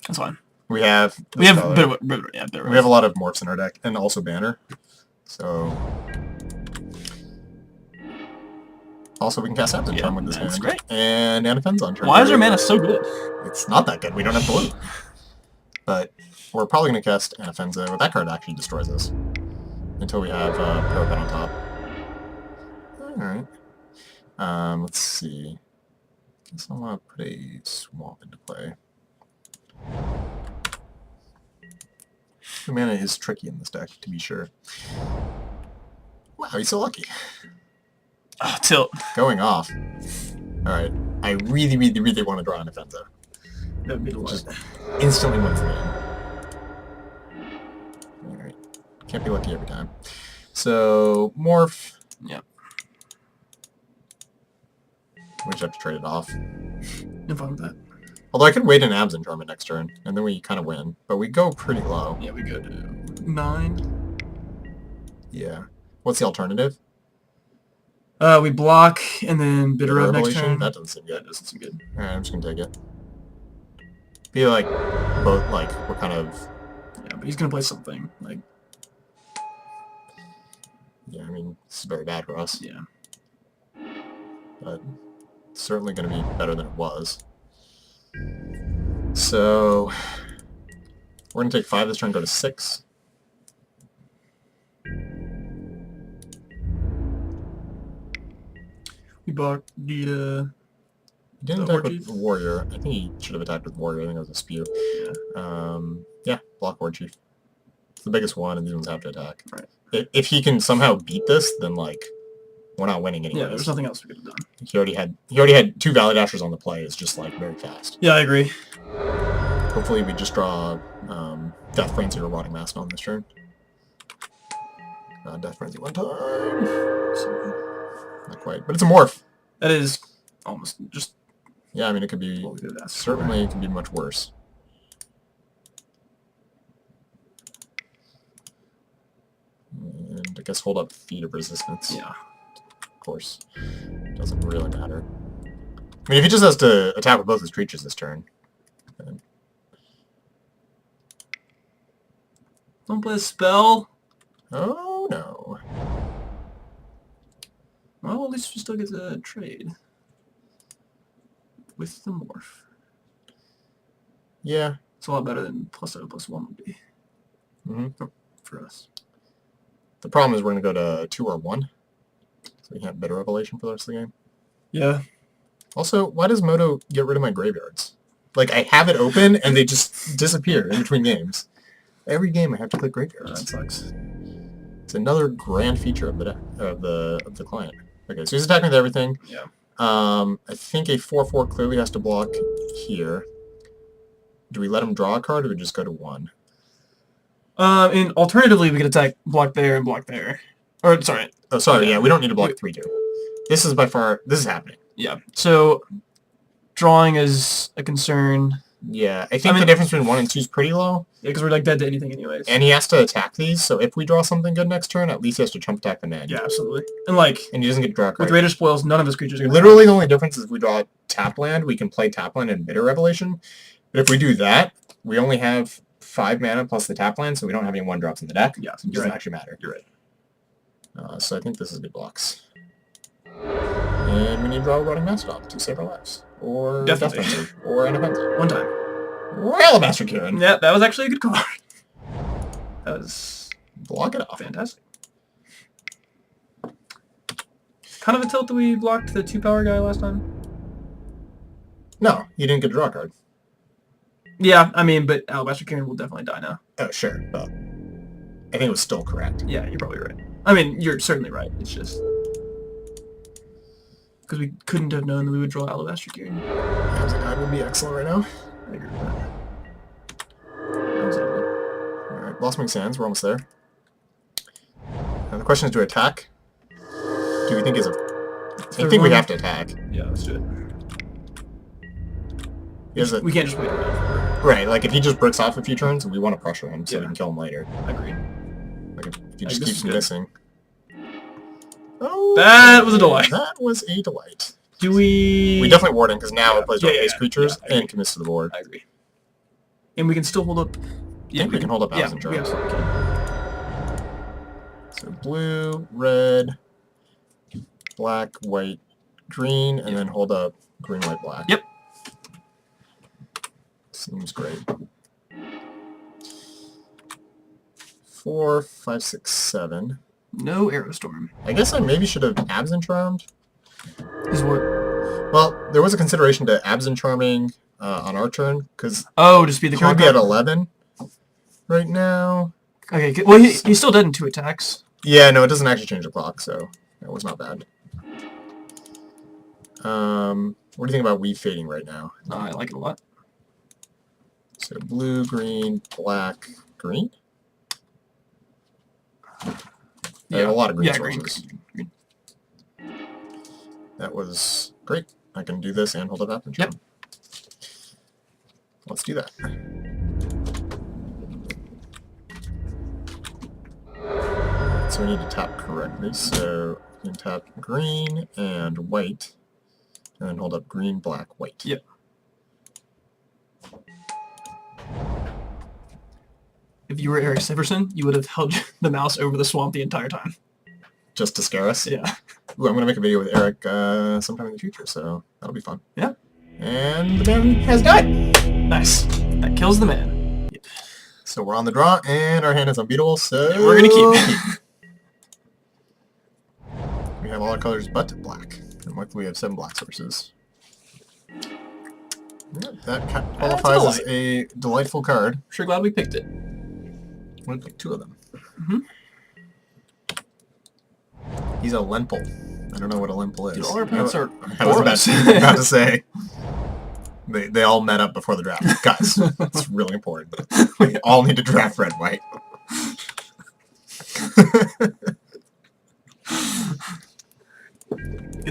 That's fine. We have we have a lot of morphs in our deck, and also banner. So also we can cast Absent Charm with this hand. That's great. And Anafen's on turn. Why is our mana so good? It's not that good. We don't have blue. But we're probably going to cast Anafenza. Well, that card actually destroys us. Until we have Parapet on top. Alright. Let's see. Guess I want to put a Swamp into play. The mana is tricky in this deck, to be sure. Wow, he's so lucky. Oh, tilt. Going off. Alright. I really, really, really want to draw an Anafenza. That would be the Just instantly wins the game. Alright. Can't be lucky every time. So, Morph. Yep. We just have to trade it off. I'm fine with that. Although I could wait an Absent Charm next turn, and then we kind of win. But we go pretty low. Yeah, we go to 9. Yeah. What's the alternative? We block, and then Bitter Rev next turn. That doesn't seem good. That doesn't seem good. Alright, I'm just gonna take it. Feel like both, like, we're kind of... Yeah, but he's gonna play something, like... Yeah, I mean, this is very bad for us. Yeah. But it's certainly gonna be better than it was. So... We're gonna take 5 this turn, go to 6. We blocked the, He didn't attack with Warrior. I think he should have attacked with Warrior. I think it was a spew. Yeah. Yeah, block War Chief. It's the biggest one, and these ones have to attack. Right. If he can somehow beat this, then, like, we're not winning anyways. Yeah, there's nothing else we could have done. He already had 2 Valley Dashers on the play. It's just, like, very fast. Yeah, I agree. Hopefully we just draw Death Frenzy or Rotting Mastodon this turn. Death Frenzy one time. Not quite, but it's a morph. That is almost just... Yeah, I mean, it could be... Certainly, it can be much worse. And I guess hold up Feet of Resistance. Yeah. Of course. Doesn't really matter. I mean, if he just has to attack with both his creatures this turn, then Don't play a spell. Oh no. Well, at least we still get to trade with the morph. Yeah. It's a lot better than +0/+1 would be for us. The problem is we're going to go to 2 or 1. So we can have better revelation for the rest of the game. Yeah. Also, why does Moto get rid of my graveyards? Like, I have it open, and they just disappear in between games. Every game I have to click graveyards. That sucks. It's another grand feature of the client. Okay, so he's attacking with everything. Yeah. I think a 4/4 clearly has to block here. Do we let him draw a card, or do we just go to 1? And alternatively, we could attack block there and block there. Or, sorry. Oh, sorry, yeah, we don't need to block 3/2. This is happening. Yeah. So, drawing is a concern. Yeah, I think the difference between 1 and 2 is pretty low. Yeah, because we're like dead to anything anyways. And he has to attack these, so if we draw something good next turn, at least he has to chump attack the net. Yeah, absolutely. And like, and he doesn't get to draw a card. with Raider Spoils, none of his creatures are going to Literally, the only difference is if we draw tap land, we can play tap land and Bitter Revelation. But if we do that, we only have 5 mana plus the tap land, so we don't have any 1-drops in the deck. Yeah, so it doesn't actually matter. You're right. So I think this is good blocks. And we need to draw a Rotting Mastodon to save our lives. Or Definitely. Death Frenzy. Or an Offensive. One time. Or Alabaster Kieran. Yeah, that was actually a good card. That was Block it off. fantastic. Kind of a tilt that we blocked the 2-power guy last time. No, you didn't get a draw card. Yeah, I mean, but Alabaster Kieran will definitely die now. Oh, sure, but I think it was still correct. Yeah, you're probably right. I mean, you're certainly right. It's just because we couldn't have known that we would draw Alabaster Kieran. That would be excellent right now. I agree with that. Alright, Blossoming Sands, we're almost there. Now the question is, do we attack? Do we think is a... I think we have to attack. Yeah, let's do it. We can't just wait around. Right, like if he just bricks off a few turns, we want to pressure him so we can kill him later. I agree. Like if he just keeps missing. Oh, that was a delight. That was a delight. Do we... We definitely ward him because now it plays base creatures and commits to the board. I agree. And we can still hold up... I think we can hold up Absent Charm. we absolutely can. So blue, red, black, white, green, and then hold up green, white, black. Yep. Seems great. 4, 5, 6, 7. No Aerostorm. I guess I maybe should have Absent Charmed. Is what? Well, there was a consideration to Absent Charming on our turn, because to speed the he would clock be at up? 11 right now. Okay, well, he's still dead in 2 attacks. Yeah, no, it doesn't actually change the clock, so that was not bad. What do you think about Weave Fading right now? I like it a lot. So blue, green, black, green? I have a lot of green sources. Green. That was great. I can do this and hold up Absent Charm. Yep. Let's do that. So we need to tap correctly. So we can tap green and white, and then hold up green, black, white. Yep. If you were Eric Siverson, you would have held the mouse over the swamp the entire time. Just to scare us? Yeah. Ooh, I'm going to make a video with Eric sometime in the future, so that'll be fun. Yeah. And the man has died. Nice. That kills the man. Yep. So we're on the draw, and our hand is unbeatable, so... And we're going to keep. We have all our colors but black. And luckily we have 7 black sources. Yeah, that qualifies as a delightful card. Sure glad we picked it. I'm going to pick 2 of them. Mm-hmm. He's a Lemple. I don't know what a Lemple is. Dude, all our opponents are I was about to say. They all met up before the draft. Guys, it's really important. We all need to draft red, white.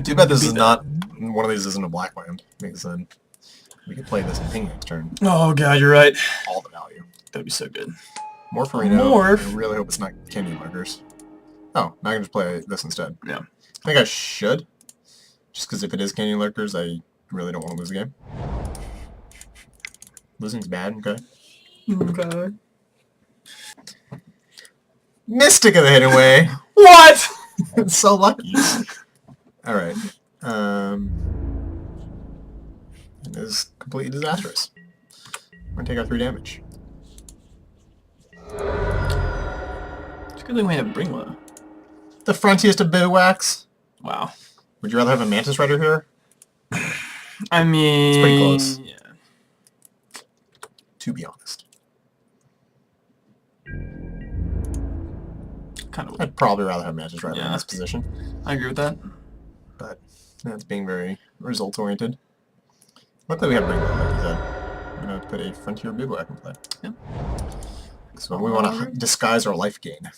Too bad this is not... One of these isn't a black land. Because then we could play this in ping next turn. Oh god, you're right. All the value. That'd be so good. Morpharino. Morph. I really hope it's not Canyon Markers. Oh, now I can just play this instead. Yeah. I think I should. Just because if it is Canyon Lurkers, I really don't want to lose the game. Losing's bad, okay? Okay. Mystic of the Hidden Way. What? It's so lucky. Alright. It is completely disastrous. We're gonna take our 3 damage. It's a good thing we have Bring Low. The frontiest of bivouacs. Wow. Would you rather have a Mantis Rider here? I mean... It's pretty close. Yeah. To be honest. Kind of. I'd probably rather have Mantis Rider in this position. I agree with that. But that's being very result-oriented. Luckily we have Bring Low, like you said. I'm going to put a Frontier Bivouac in play. Yep. So we want to disguise our life gain.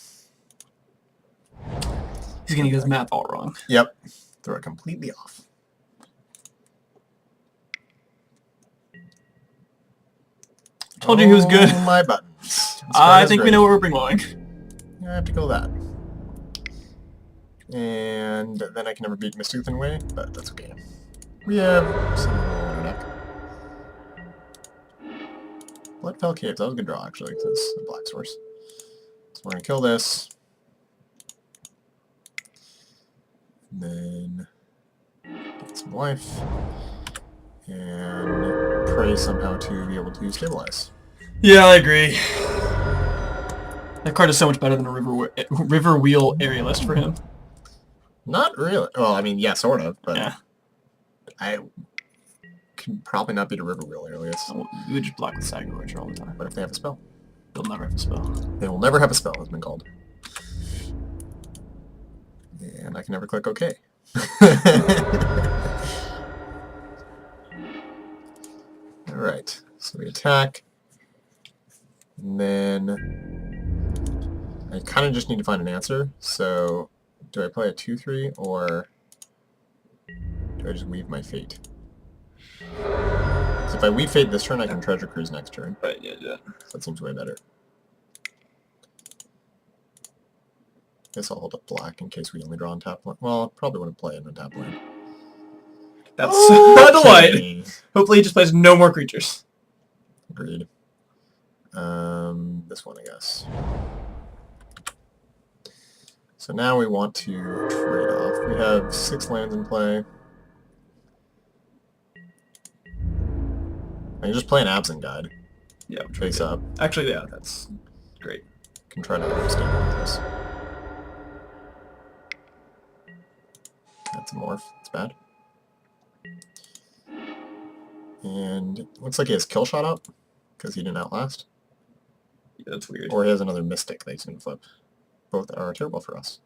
He's going to get his math all wrong. Yep. Throw it completely off. Told you he was good. My buttons. I think we know what we're bring-lowing. I have to go that. And then I can never beat Mystic Thin Way, but that's okay. We have some on our deck. Bloodfell Caves, that was a good draw actually, because it's a black source. So we're going to kill this. And then get some life. And pray somehow to be able to stabilize. Yeah, I agree. That card is so much better than a River Wheel Aerialist for him. Not really. Well, I mean, yeah, sort of, but Yeah. I can probably not beat a River Wheel Alias. You would just block with Sagro Archer all the time. But if they have a spell? They'll never have a spell. They will never have a spell, has been called. And I can never click OK. Alright, so we attack. And then I kind of just need to find an answer. So do I play a 2-3 or do I just weave my fate? Because if I weave fate this turn, I can treasure cruise next turn. Right, yeah, yeah. So that seems way better. Guess I'll hold up black in case we only draw on tap lane. Well, probably wouldn't play in the tap lane. That's a delight. Hopefully he just plays no more creatures. Agreed. This one, I guess. So now we want to trade off. We have 6 lands in play. I can just play an Absent Guide. Yeah, Face up. actually, yeah, that's great. Can try to stabilize this. That's a morph. It's bad. And it looks like he has Kill Shot up because he didn't outlast. Yeah, that's weird. Or he has another Mystic that he's going to flip. Both are terrible for us.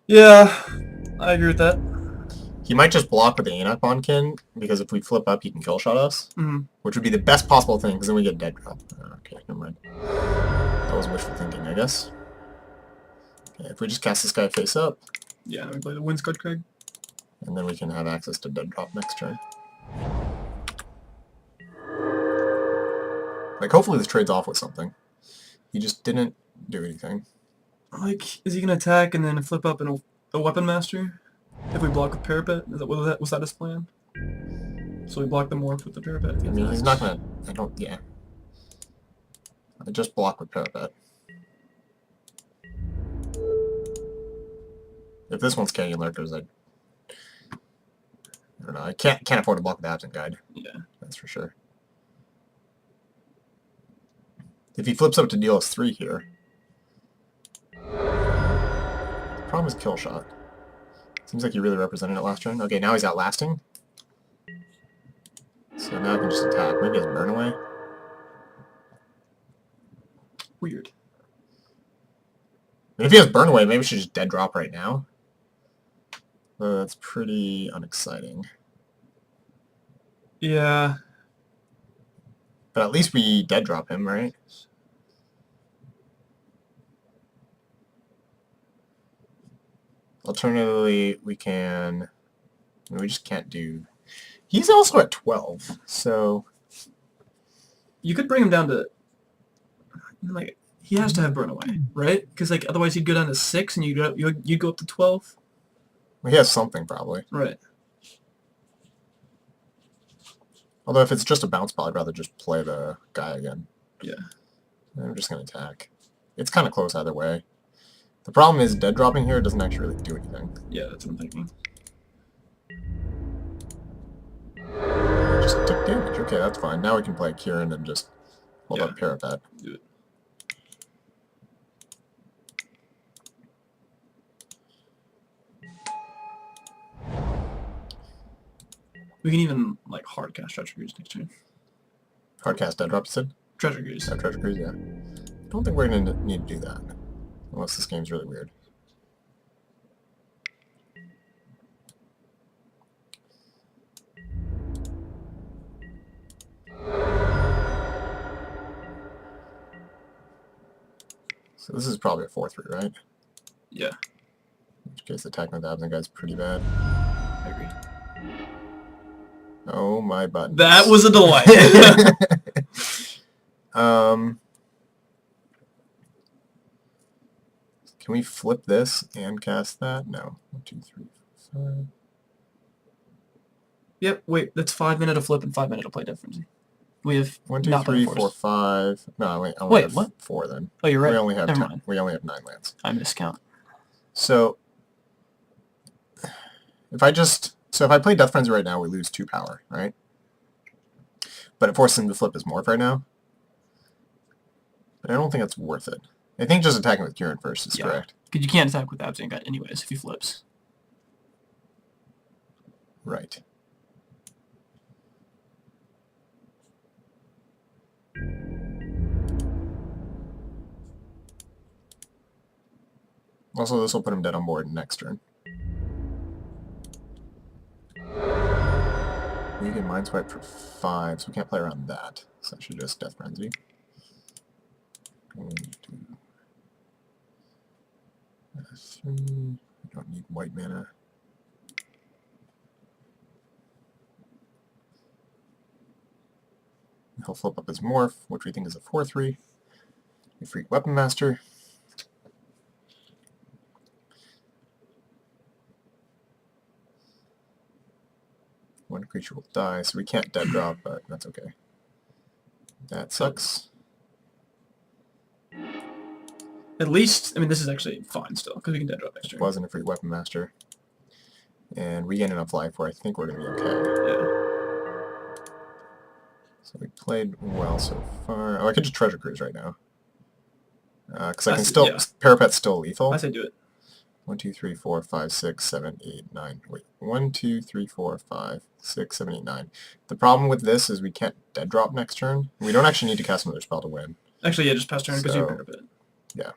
Yeah, I agree with that. He might just block with the Anak Bonkin, because if we flip up, he can Kill Shot us. Which would be the best possible thing, because then we get Dead Drop. Okay, never mind. That was wishful thinking, I guess. Okay, if we just cast this guy face up. Yeah, we play the Windscard Craig. And then we can have access to Dead Drop next turn. Like, hopefully this trades off with something. He just didn't do anything. Like, is he going to attack and then flip up in a Weapon Master? If we block with Parapet? Was that his plan? So we block the morph with the Parapet? I mean, he's not going to... yeah. I just block with Parapet. If this one's Canyon Lurkers, I don't know. I can't afford to block with Absent Guide. Yeah. That's for sure. If he flips up to deal us 3 here... The problem is Kill Shot. Seems like he really represented it last turn. Okay, now he's outlasting. So now I can just attack. Maybe he has Burn Away. Weird. I mean, if he has Burn Away, maybe we should just Dead Drop right now. That's pretty unexciting. Yeah. But at least we Dead Drop him, right? Alternatively, we can... I mean, we just can't do... He's also at 12, so... You could bring him down to... Like, he has to have Burn Away, right? Because, like, otherwise he'd go down to 6 and you'd go up to 12. Well, he has something, probably. Right. Although if it's just a bounce ball, I'd rather just play the guy again. Yeah. I'm just going to attack. It's kind of close either way. The problem is dead dropping here doesn't actually really do anything. Yeah, that's what I'm thinking. Just took damage. Okay, that's fine. Now we can play Kieran and just hold up Parapet. Do it. We can even, like, hard cast Treasure Cruise next turn. Hard cast dead drop, you said? Treasure Cruise. Oh, Treasure Cruise, yeah. I don't think we're going to need to do that. Unless this game's really weird. So this is probably a 4-3, right? Yeah. In which case, attack with Absent Guy's pretty bad. I agree. Oh my buttons. That was a delight. Can we flip this and cast that? No. 1, 2, 3, 4, 5. Yep, wait, that's 5 minute of flip and 5 minute of play difference. We have 1, 2, not 3, played 4, force. 5. No, wait, Wait, have what? 4 then. Oh, you're right. We only have Never 10, mind. we only have 9 lands. I miscount. So if I play Death Frenzy right now, we lose 2 power, right? But it forces him to flip his morph right now. But I don't think it's worth it. I think just attacking with Kieran first is correct. Because you can't attack with Absent Guy anyways if he flips. Right. Also, this will put him dead on board next turn. We can Mind Swipe for 5, so we can't play around that. So I should just Death Frenzy. 1, 2, 3. I don't need white mana. He'll flip up his Morph, which we think is a 4-3. We Freak Weapon Master. One creature will die, so we can't dead drop, but that's okay. That sucks. At least, I mean, this is actually fine still, because we can dead drop next turn. Wasn't a free Weapon Master. And we gain enough life where I think we're going to be okay. Yeah. So we played well so far. Oh, I could just Treasure Cruise right now. Because I can That's- still... yeah. Parapet's still lethal. I say do it. 1, 2, 3, 4, 5, 6, 7, 8, 9. Wait, 1, 2, 3, 4, 5, 6, 7, 8, 9. The problem with this is we can't dead drop next turn. We don't actually need to cast another spell to win. Actually, yeah, just pass turn because you So- pair it. Yeah.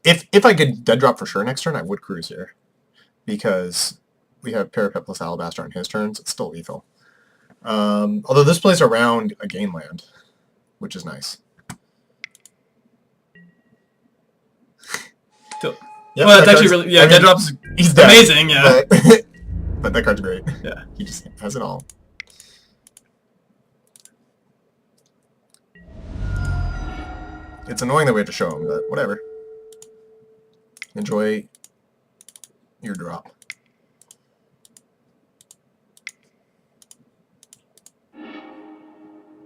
If I could dead drop for sure next turn, I would cruise here. Because we have Parapet plus Alabaster on his turns, it's still lethal. Although this plays around a game land, which is nice. Yep, Well, it's that actually card's- really... Yeah, I mean, dead drop's he's dead, amazing, yeah. But that card's great. Yeah. He just has it all. It's annoying that we have to show him, but whatever. Enjoy your drop.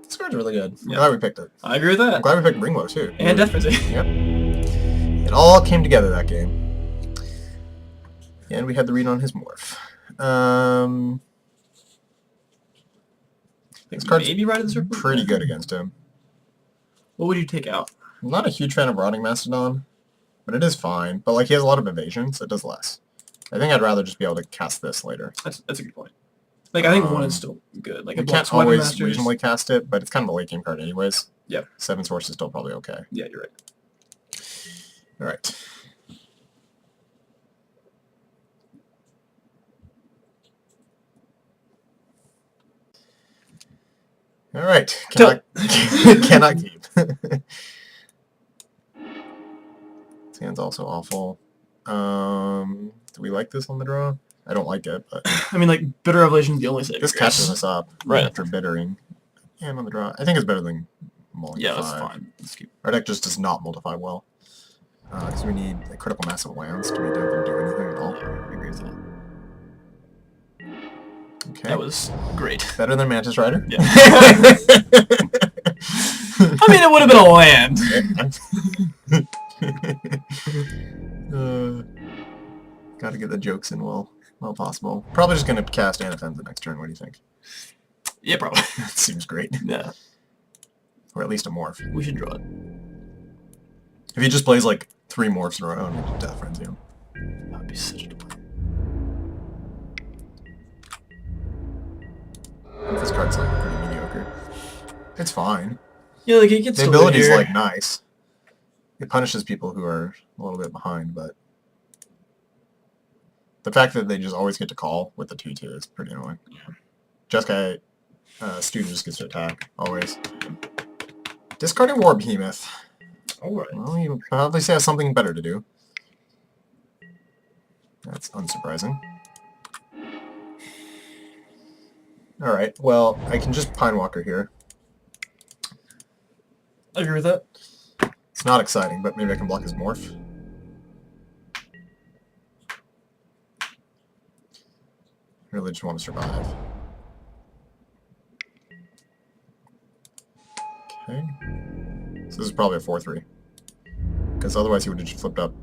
This card's really good. I'm Yeah. glad we picked it. I agree with I'm that. glad we picked Ringlow, too. And Death Frenzy. Yep. It all came together that game. And we had the read on his morph. This card's Maybe Ride of the Serpent? pretty good against him. What would you take out? I'm not a huge fan of Rotting Mastodon, but it is fine. But like he has a lot of evasion, so it does less. I think I'd rather just be able to cast this later. That's a good point. Like, I think 1 is still good. Like, You it can't blocks Weapon always Masters. reasonably cast it, but it's kind of a late game card anyways. Yep. 7 source is still probably okay. Yeah, you're right. Alright. Alright. Cannot keep. This hand's also awful. Do we like this on the draw? I don't like it, but I mean, like, Bitter Revelation is the only saving this grace. catches us up Right. after bittering. And on the draw. I think it's better than mulling Yeah, that's 5. fine. Let's keep... Our deck just does not multiply well. Because we need a critical mass of lands to make them do anything at all. Yeah, I agree with that. Okay. That was great. Better than Mantis Rider? Yeah. I mean, it would have been a land. Gotta get the jokes in well possible. Probably just gonna cast Anathema the next turn. What do you think? Yeah, probably. That seems great. Yeah. Or at least a morph. We should draw it. If he just plays like 3 morphs in a row and we can Death Frenzy him. That would be such a play. This card's like pretty mediocre. It's fine. Yeah, like it gets The ability's like nice. It punishes people who are a little bit behind, but the fact that they just always get to call with the 2/2 is pretty annoying. Yeah. Jeskai student just gets to attack, always. Discarding War Behemoth. Alright. Well, he obviously has something better to do. That's unsurprising. Alright, well, I can just Pinewalker here. I agree with that. It's not exciting, but maybe I can block his morph. Really just want to survive. Okay. So this is probably a 4/3. Because otherwise he would have just flipped up.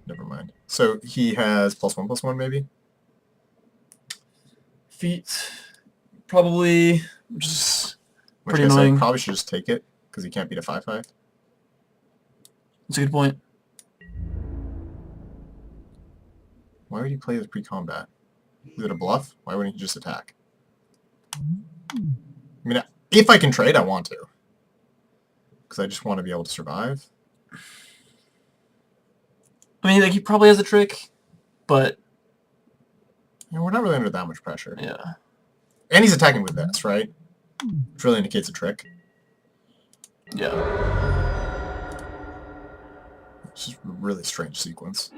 Never mind. So he has +1/+1 maybe? Feet. Probably just Which pretty I guess annoying. I probably should just take it, because he can't beat a 5/5. That's a good point. Why would he play this pre-combat? Is it a bluff? Why wouldn't he just attack? I mean, if I can trade, I want to. Because I just want to be able to survive. I mean, like, he probably has a trick, but... You know, we're not really under that much pressure. Yeah. And he's attacking with this, right? Which really indicates a trick. Yeah. It's just a really strange sequence.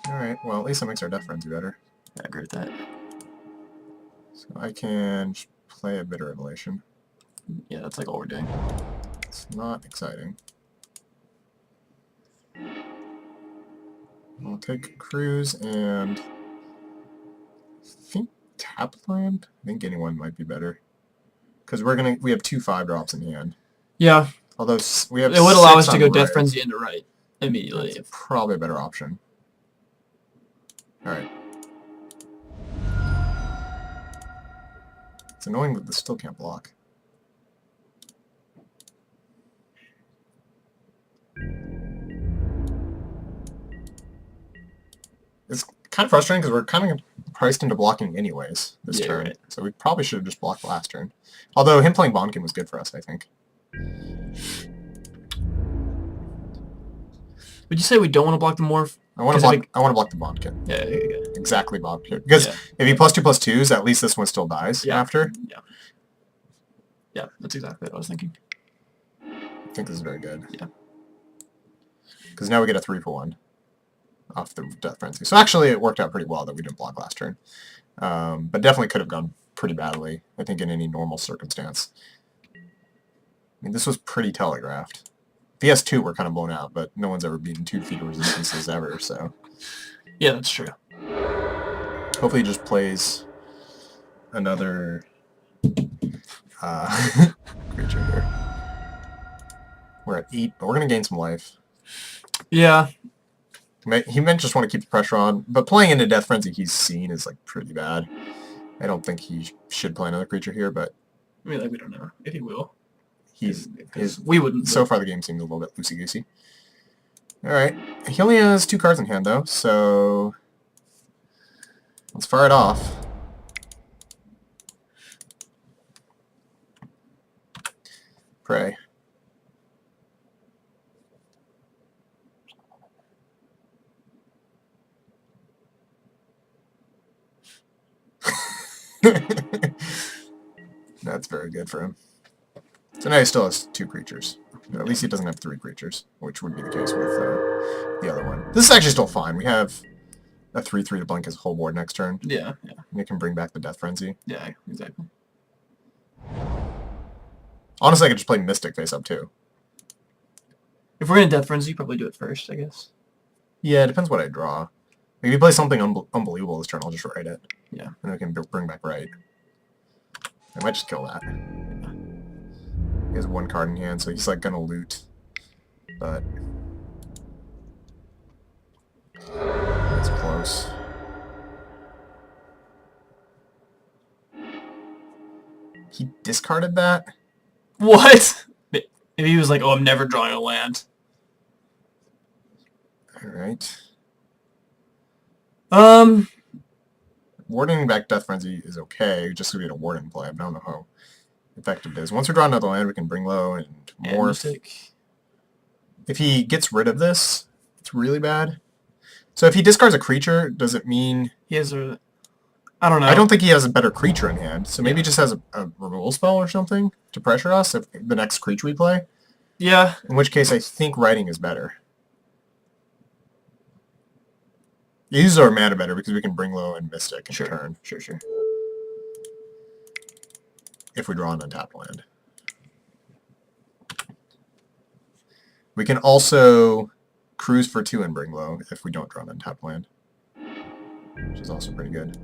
Alright, well, at least that makes our Death Frenzy better. I agree with that. So I can just play a Bitter Revelation. Yeah, that's like all we're doing. It's not exciting. I'll take Cruise and... I think tap land? I think anyone might be better. Because we have 2 5-drops in hand. Yeah. Although we have It would allow 6 us to on go red. Death Frenzy into right immediately. That's probably a better option. Alright. It's annoying that this still can't block. It's kind of frustrating because we're kind of priced into blocking anyways this Yeah, turn. right. So we probably should have just blocked last turn. Although him playing Bonkin was good for us, I think. Would you say we don't want to block the morph? I want to 'Cause block. I want to block the Bonkin. Yeah, yeah, yeah. Exactly, Bonkin. Because Yeah. if he +2/+2s, at least this one still dies Yeah. after. Yeah. Yeah, that's exactly what I was thinking. I think this is very good. Yeah. Because now we get a 3-for-1 off the Death Frenzy. So actually it worked out pretty well that we didn't block last turn. But definitely could have gone pretty badly, I think, in any normal circumstance. I mean, this was pretty telegraphed. The S2 were kind of blown out, but no one's ever beaten 2 feet of resistances ever, so... Yeah, that's true. Hopefully he just plays another creature here. We're at 8, but we're going to gain some life. Yeah. He might just want to keep the pressure on, but playing into Death Frenzy he's seen is like pretty bad. I don't think he should play another creature here, but I mean, like, we don't know if he will. he's We wouldn't. so far the game seems a little bit loosey-goosey. Alright, he only has 2 cards in hand though, so let's fire it off. Pray. That's very good for him. So now he still has 2 creatures. But at least he doesn't have 3 creatures, which would be the case with the other one. This is actually still fine. We have a 3/3 to blank his whole board next turn. Yeah, yeah. And it can bring back the Death Frenzy. Yeah, exactly. Honestly, I could just play Mystic face up too. If we're in Death Frenzy, probably do it first, I guess. Yeah, it depends what I draw. Like, if you play something unbelievable this turn, I'll just write it. Yeah. And I can bring back right. I might just kill that. He has 1 card in hand, so he's like gonna loot. But it's close. He discarded that? What? Maybe he was like, oh, I'm never drawing a land. Alright. Um, Wardening back Death Frenzy is okay, just to be a warden play, but I don't know how effective it is. Once we draw another land, we can bring low and morph. Mystic. If he gets rid of this, it's really bad. So if he discards a creature, does it mean... He has a... I don't know. I don't think he has a better creature in hand, so maybe he just has a removal spell or something to pressure us if the next creature we play. Yeah. In which case, I think writing is better. Use our mana better because we can bring low and Mystic in turn. Sure. If we draw an untapped land. We can also cruise for 2 and bring low if we don't draw an untapped land, which is also pretty good.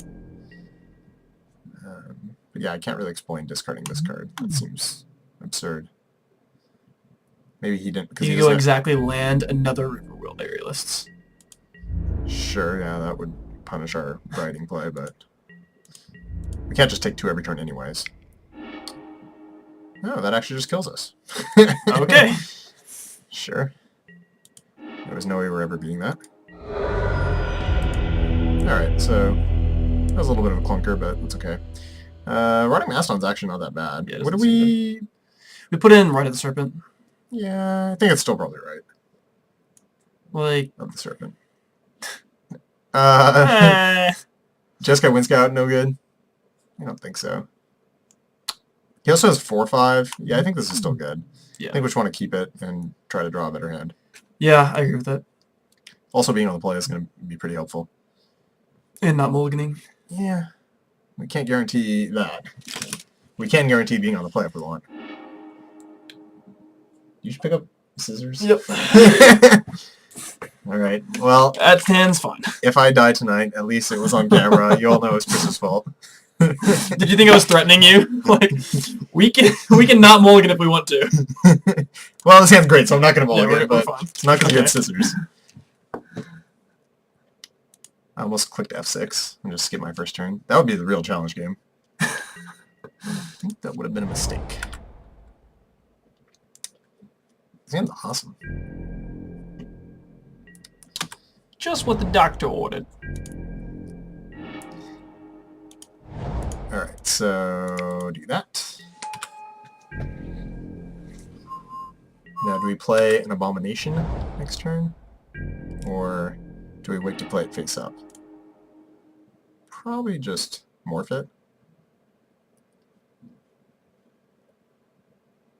But yeah, I can't really explain discarding this card. That seems absurd. Maybe he didn't... You go exactly land another Riverwheel Aerialists. Sure, yeah, that would punish our writing play, but we can't just take 2 every turn anyways. No, that actually just kills us. Okay. Sure. There was no way we were ever beating that. Alright, so that was a little bit of a clunker, but it's okay. Running Mastodon's actually not that bad. Yeah, what do we... We put in Rite of the Serpent. Yeah, I think it's still probably right. Like... Of the Serpent. Jessica Wind Scout, no good? I don't think so. He also has 4/5. Yeah, I think this is still good. Yeah. I think we just want to keep it and try to draw a better hand. Yeah, I agree with that. Also, being on the play is going to be pretty helpful. And not mulliganing. Yeah. We can't guarantee that. We can guarantee being on the play if we want. You should pick up scissors. Yep. Alright, well... That hand's fine. If I die tonight, at least it was on camera. You all know it's Chris's fault. Did you think I was threatening you? Like, we can not mulligan if we want to. Well, this hand's great, so I'm not going to mulligan, we're but fine. it's not going to Okay. get scissors. I almost clicked F6 and just skip my first turn. That would be the real challenge game. I think that would have been a mistake. This hand's awesome. Just what the doctor ordered. Alright, so do that. Now, do we play an Abomination next turn? Or do we wait to play it face up? Probably just morph it.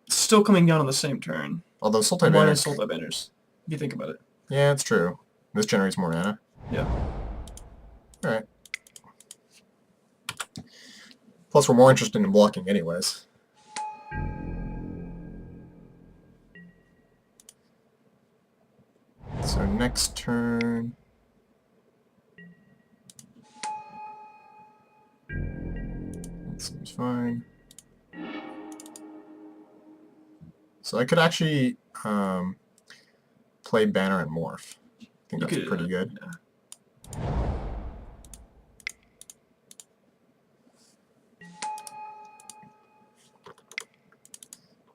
Still coming down on the same turn. Although Sultai Why Banner... is Sultai Banners? If you think about it. Yeah, it's true. This generates more mana. Yeah. Alright. Plus, we're more interested in blocking anyways. So next turn... That seems fine. So I could actually play Banner and Morph. I think that's pretty good. Yeah.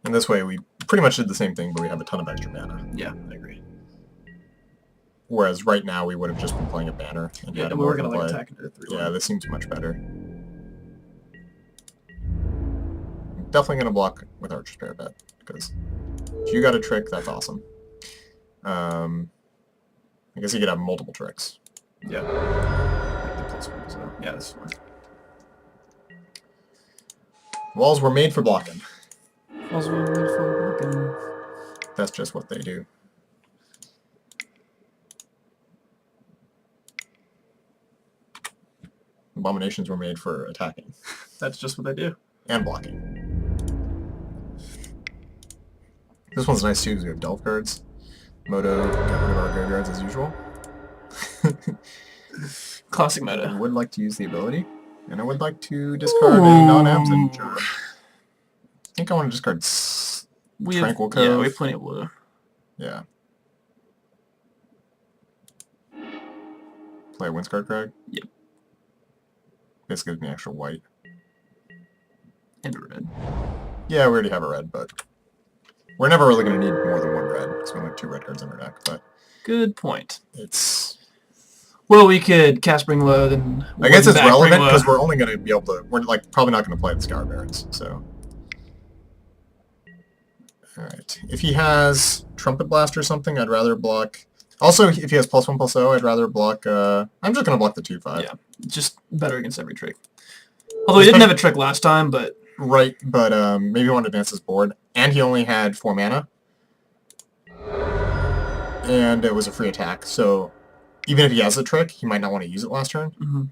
And this way we pretty much did the same thing, but we have a ton of extra mana. Yeah, I agree. Whereas right now we would have just been playing a Banner. And Yeah, had and we were Morph going to like play. attack into 3. Yeah, this seems much better. I'm definitely going to block with Archer's Parapet, because if you got a trick, that's awesome. I guess you could have multiple tricks. Yeah. Like the +1, so yeah, that's fine. Walls were made for blocking. Also, we wait for working. That's just what they do. Abominations were made for attacking. That's just what they do. And blocking. This one's nice too because we have Delve cards. Moto got rid of our graveyards as usual. Classic I meta. would like to use the ability, and I would like to discard a non-absent. I think I want to discard Tranquil Yeah, Cove. we have plenty of blue. Yeah. Play a Windscarred Crag. Yep. This gives me extra white. And a red. Yeah, we already have a red, but we're never really going to need more than one red, because we only have 2 red cards in our deck, but Good point. it's... Well, we could cast Bring Low, then... I guess it's back Bring relevant, Low. because we're only going to be able to... We're, like, probably not going to play the Scour Barons, so... Alright. If he has Trumpet Blast or something, I'd rather block... Also, if he has +1/+0, I'd rather block... I'm just going to block the 2/5. Yeah, just better against every trick. Although he didn't have a trick last time, but... Right, but maybe he wanted to advance his board. And he only had 4 mana. And it was a free attack, so even if he has a trick, he might not want to use it last turn. Mm-hmm.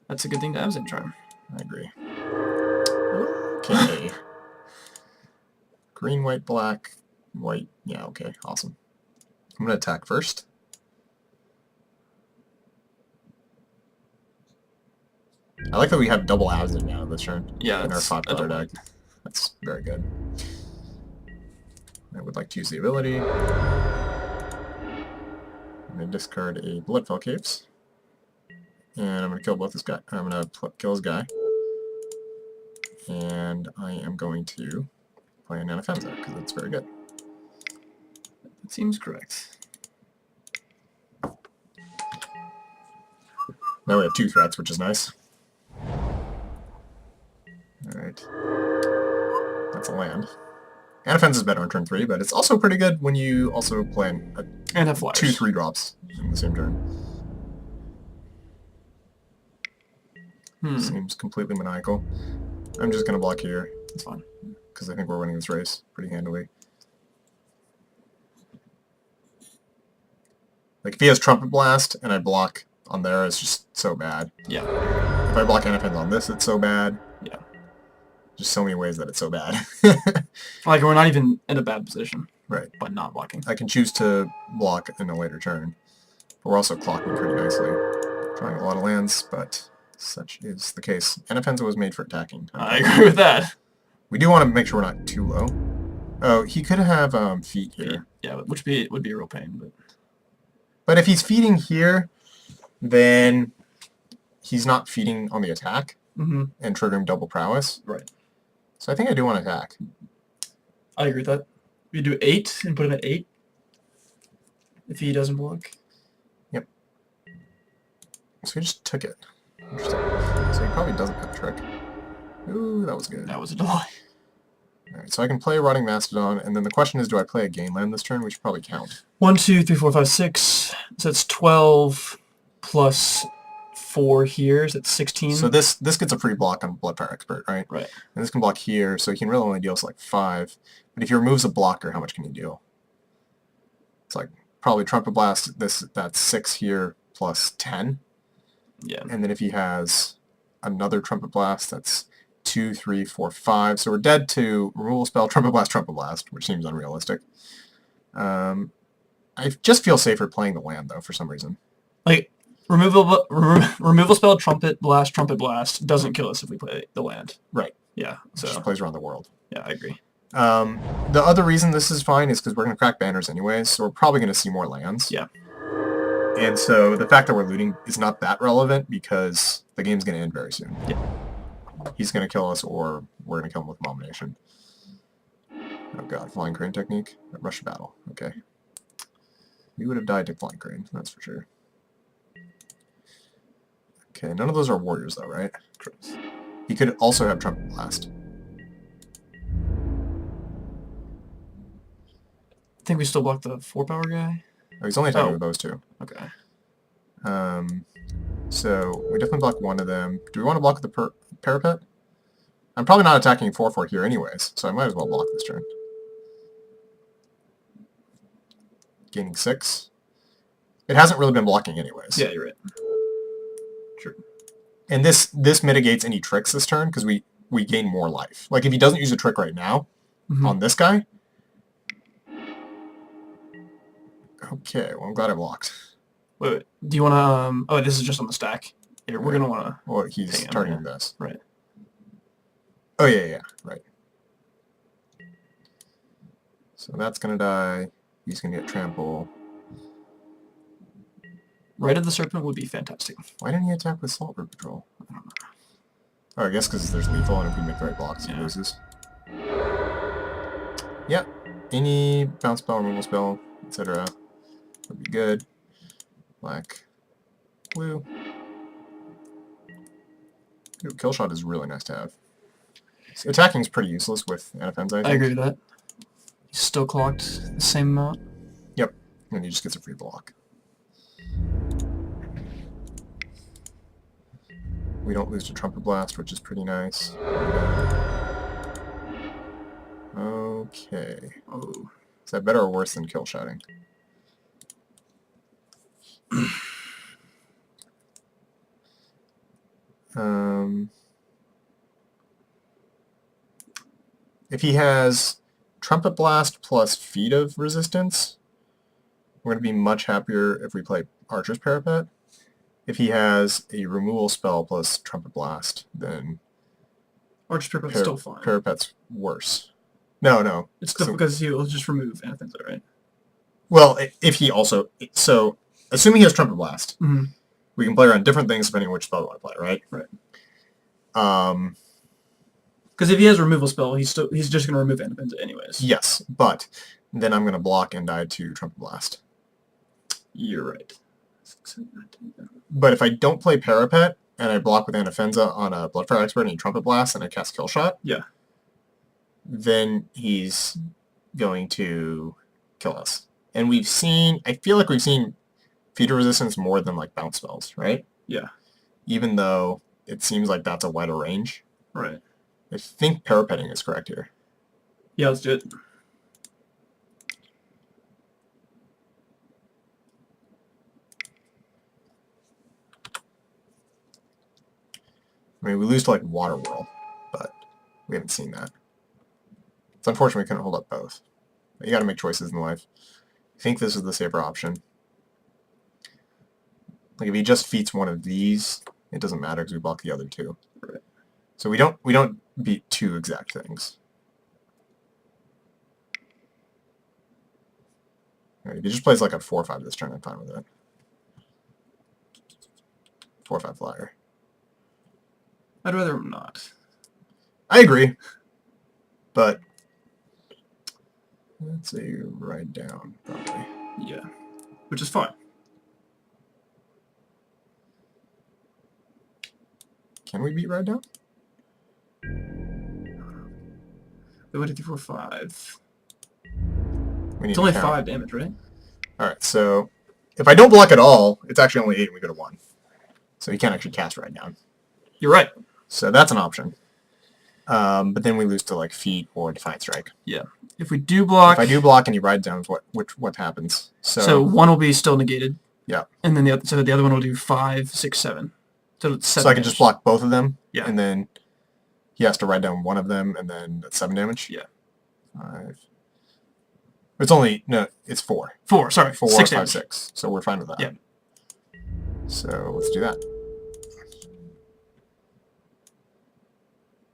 That's a good thing to have Zen Charm. I agree. Okay. Green, white, black, white. Yeah, okay, awesome. I'm going to attack first. I like that we have double Absent now this turn. Yeah, in our that's 5-color deck. That's very good. I would like to use the ability. I'm going to discard a Bloodfell Caves. And I'm going to kill both this guy. I'm going to kill his guy. And I am going to play a Nana Fenza, because that's very good. That seems correct. Now we have 2 threats, which is nice. Alright. That's a land. Anafenza is better on turn 3, but it's also pretty good when you also play And have flyers. 2 3-drops in the same turn. Seems completely maniacal. I'm just going to block here. That's fine. Because I think we're winning this race pretty handily. Like, if he has Trumpet Blast and I block on there, it's just so bad. Yeah. If I block Anafenza on this, it's so bad. Yeah. Just so many ways that it's so bad. Like, we're not even in a bad position. Right. By not blocking. I can choose to block in a later turn. But we're also clocking pretty nicely. Drawing a lot of lands, but such is the case. Anafenza was made for attacking. I agree with that. We do want to make sure we're not too low. Oh, he could have feet here. Yeah, which would be a real pain. But if he's feeding here, then he's not feeding on the attack and triggering double prowess. Right. So I think I do want to attack. I agree with that. We do 8 and put him at 8 if he doesn't block. Yep. So he just took it. Interesting. So he probably doesn't have a trick. Ooh, that was good. That was a delay. Alright, so I can play Rotting Mastodon, and then the question is, do I play a game land this turn? We should probably count. 1, 2, 3, 4, 5, 6. So it's 12 plus 4 here. So it's 16. So this gets a free block on Bloodfire Expert, right? Right. And this can block here, so he can really only deal like 5. But if he removes a blocker, how much can he deal? It's like probably Trumpet Blast. That's 6 here plus 10. Yeah. And then if he has another Trumpet Blast, that's 2, 3, 4, 5. So we're dead to removal spell, Trumpet Blast, which seems unrealistic. I just feel safer playing the land, though, for some reason. Like, removal spell, Trumpet Blast doesn't kill us if we play the land. Right. Yeah. So It just plays around the world. yeah, I agree. The other reason this is fine is because we're going to crack banners anyways, so we're probably going to see more lands. Yeah. And so the fact that we're looting is not that relevant because the game's going to end very soon. Yeah. He's going to kill us, or we're going to kill him with Abomination. Oh god, Flying Crane technique? Rush to battle. Okay. We would have died to Flying Crane, that's for sure. Okay, none of those are warriors though, right? Correct. He could also have Trumpet Blast. I think we still block the 4-power guy. Oh, he's only attacking with those 2. Okay. So we definitely block one of them. Do we want to block the parapet? I'm probably not attacking 4/4 here anyways, so I might as well block this turn. Gaining 6. It hasn't really been blocking anyways. Yeah, you're right. Sure. And this mitigates any tricks this turn because we gain more life. Like if he doesn't use a trick right now on this guy. Okay, well I'm glad I blocked. Wait. Do you want to... oh, this is just on the stack. Here, we're going to want to... Well, he's targeting this. Right. Oh, yeah, right. So that's gonna die. He's gonna get trample. Right of the Serpent would be fantastic. Why didn't he attack with Saltburn Patrol? I don't know. Oh, I guess because there's lethal, and if we make the right blocks, he loses. Yep. Any bounce spell, removal spell, etc. would be good. Black, blue. Ooh, kill shot is really nice to have. So attacking is pretty useless with Anafenza, I think. I agree with that. He's still clocked the same amount. Yep. And he just gets a free block. We don't lose to Trumpet Blast, which is pretty nice. Okay. Oh. Is that better or worse than kill shotting? If he has Trumpet Blast plus Feet of Resistance, we're going to be much happier if we play Archer's Parapet. If he has a removal spell plus Trumpet Blast, then Archer's Parapet's still fine. Parapet's worse. No. It's still because he'll just remove Anafenza, right? Well, if he also... So, assuming he has Trumpet Blast, we can play around different things depending on which spell we want to play, right? Right. Because if he has a removal spell, he's just going to remove Anafenza anyways. Yes, but then I'm going to block and die to Trumpet Blast. You're right. But if I don't play Parapet, and I block with Anafenza on a Bloodfire Expert and he Trumpet Blast and I cast Kill Shot, then he's going to kill us. And we've seen... I feel like we've seen Feet of Resistance more than, like, bounce spells, right? Yeah. Even though it seems like that's a wider range. Right. I think Parapetting is correct here. Yeah, let's do it. I mean, we lose to, like, Water Whirl, but we haven't seen that. It's unfortunate we couldn't hold up both. But you gotta make choices in life. I think this is the safer option. Like, if he just feats one of these, it doesn't matter because we block the other two. Right. So we don't beat two exact things. Right, if he just plays like a 4-5 this turn, I'm fine with it. 4-5 flyer. I'd rather him not. I agree. But let's say ride down, probably. Yeah. Which is fine. Can we beat ride down? We went to 3, 4, 5. It's only 5 damage, right? Alright, so if I don't block at all, it's actually only 8 and we go to 1. So you can't actually cast ride down. You're right. So that's an option. But then we lose to like Feet or Defiant Strike. Yeah. If we do block... If I do block and he rides down, what happens? So one will be still negated. Yeah. And then the other one will do 5, 6, 7. So it's 7 So I can just block both of them? Yeah. And then he has to ride down one of them and then that's 7 damage? Yeah. 5. It's only... No, it's 4. 4, sorry. 4, 6 5, damage. 6. So we're fine with that. Yeah. So let's do that.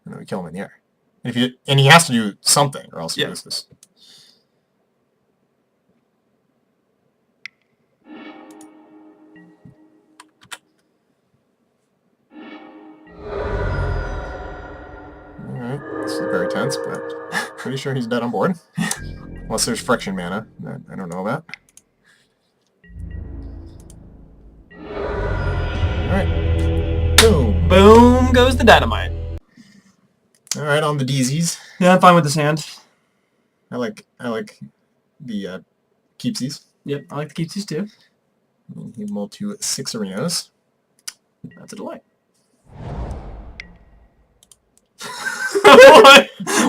And then we kill him in the air. And he has to do something or else he loses. Alright, this is very tense, but pretty sure he's dead on board. Unless there's friction mana that I don't know about. Alright. Boom. Boom goes the dynamite. Alright, on the DZs. Yeah, I'm fine with this hand. I like the keepsies. Yep, I like the keepsies too. He will to 6 arenas. That's a delight.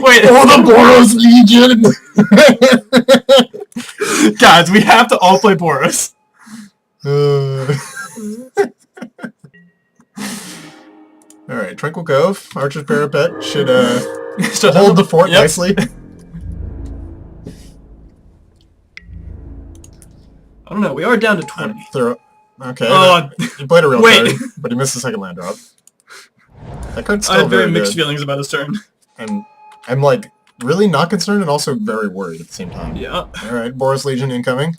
Wait, the Boros Legion! Guys, we have to all play Boros. Alright, Tranquil Cove, Archer's Parapet should hold the fort nicely. I don't know, we are down to 20. Okay, Oh, he played a real wait. card, but he missed the second land drop. That card's still I have very mixed good. feelings about this turn. I'm like really not concerned and also very worried at the same time. Yeah. Alright, Boris Legion incoming.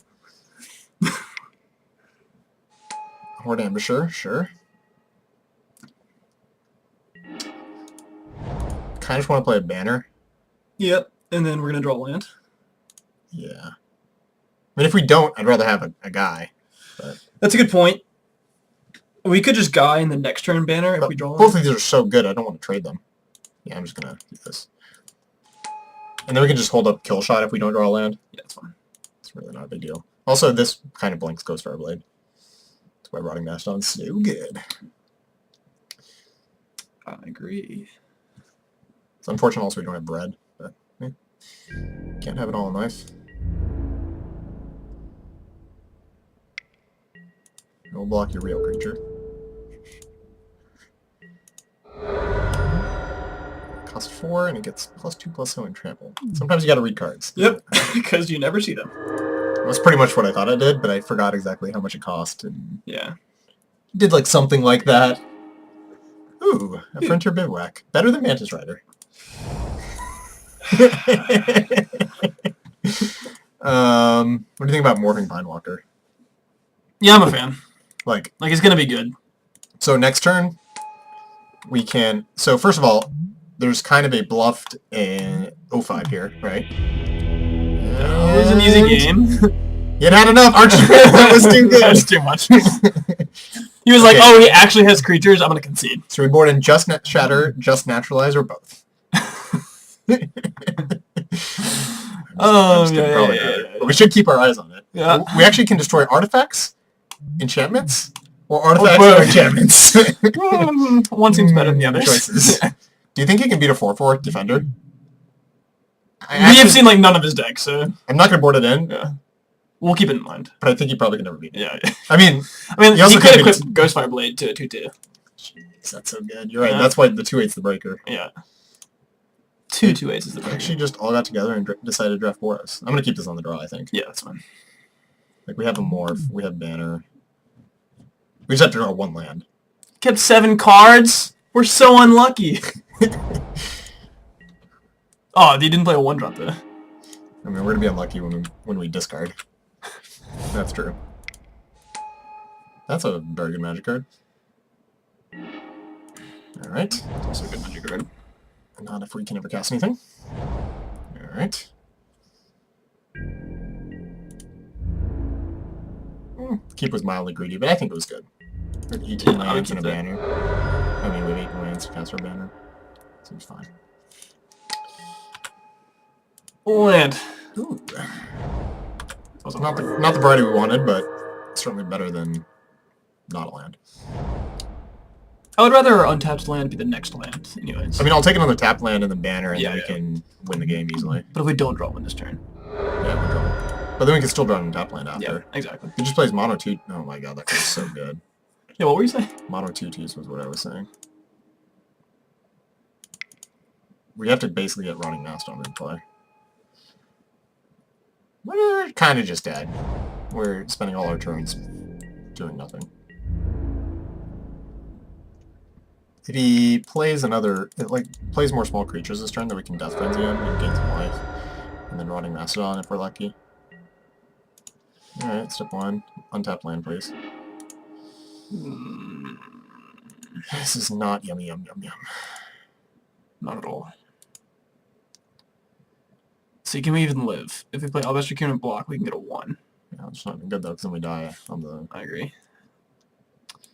Horde Ambusher, sure. Kind of just want to play a banner. Yep. And then we're gonna draw land. Yeah. I mean, if we don't, I'd rather have a guy. But That's a good point. We could just guy in the next turn banner if we draw both land. of these are so good, I don't want to trade them. Yeah, I'm just going to do this. And then we can just hold up kill shot if we don't draw land. Yeah, that's fine. It's really not a big deal. Also, this kind of blinks Ghost Fireblade. That's why Rotting Mastodon's so good. I agree. It's unfortunate also we don't have bread, but can't have it all in life. It'll block your real creature. Cost 4, and it gets +2/+0 and trample. Sometimes you gotta read cards. Yep, because you never see them. That's pretty much what I thought it did, but I forgot exactly how much it cost, and Yeah. did like something like that. Ooh, a Frontier Bivouac. Better than Mantis Rider. What do you think about Morphing Pinewalker? Yeah, I'm a fan. Like, Like, it's gonna be good. so next turn, we can... So first of all, there's kind of a bluffed 05 here, right? It was an easy game. It had enough. Archer, that was too good. That was too much. He was like, Okay. oh, he actually has creatures, I'm gonna concede. So we board in Just Shatter, Just Naturalize, or both. Oh, just gonna yeah, probably yeah, do it. yeah, But we should keep our eyes on it. Yeah. We actually can destroy artifacts, enchantments, or artifacts both. or enchantments. One seems better than the other. Choices. Do you think he can beat a 4/4 defender? We have seen like none of his decks, so I'm not gonna board it in, yeah. We'll keep it in mind. but I think he probably can never beat it. Yeah. I mean, He also could have can't beat equipped Ghostfire Blade to a 2/2. jeez, that's so good. You're right. Yeah. That's why the 2/8's the breaker. Yeah. 2 2/8s is the We break. actually just all got together and decided to draft Boros. I'm gonna keep this on the draw. I think. Yeah, that's fine. Like we have a morph, we have banner. We just have to draw one land. Kept 7 cards? We're so unlucky. Oh, they didn't play a 1-drop though. I mean, we're gonna be unlucky when we discard. That's true. That's a very good magic card. All right. It's also a good magic card. Not if we can ever cast anything. All right. Keep was mildly greedy, but I think it was good. We had 18 Yeah, I would lands and a keep that. banner. I mean, we have 8 lands to cast our banner. Seems fine. Land. Ooh. Wasn't Not hard. the variety we wanted, but certainly better than not a land. I would rather untapped land be the next land, anyways. I mean, I'll take another tap land and then banner, and Yeah, then we yeah. can win the game easily. But if we don't draw one this turn. Yeah, we're trouble. But then we can still draw an tap land Yeah, after. exactly. He just plays mono 2. Oh my god, that card's so good. Yeah, what were you saying? Mono 2/2s was what I was saying. We have to basically get Rotting Mastodon in play. We're kind of just dead. We're spending all our turns doing nothing. If he plays plays more small creatures this turn, then we can Death Frenzy him and gain some life. And then Rotting Mastodon if we're lucky. Alright, step 1. Untap land, please. This is not yummy yum yum yum. Not at all. See, can we even live? If we play Alvester Kieran block, we can get a 1. Yeah, it's not even good though, because then we die on the... I agree.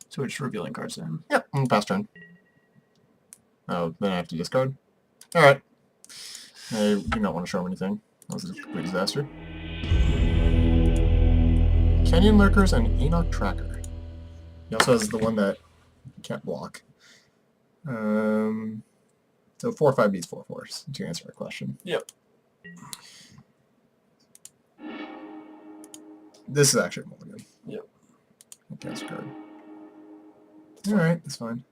So we're just revealing cards to him. Yep, on the pass turn. Oh, then I have to discard? Alright. I do not want to show him anything. That was a complete disaster. Canyon Lurkers and Enoch Tracker. He also has the one that can't block. So 4/5 beats 4/4s, to answer your question. Yep. This is actually a mulligan. Yep. Cast a card. Alright, that's fine.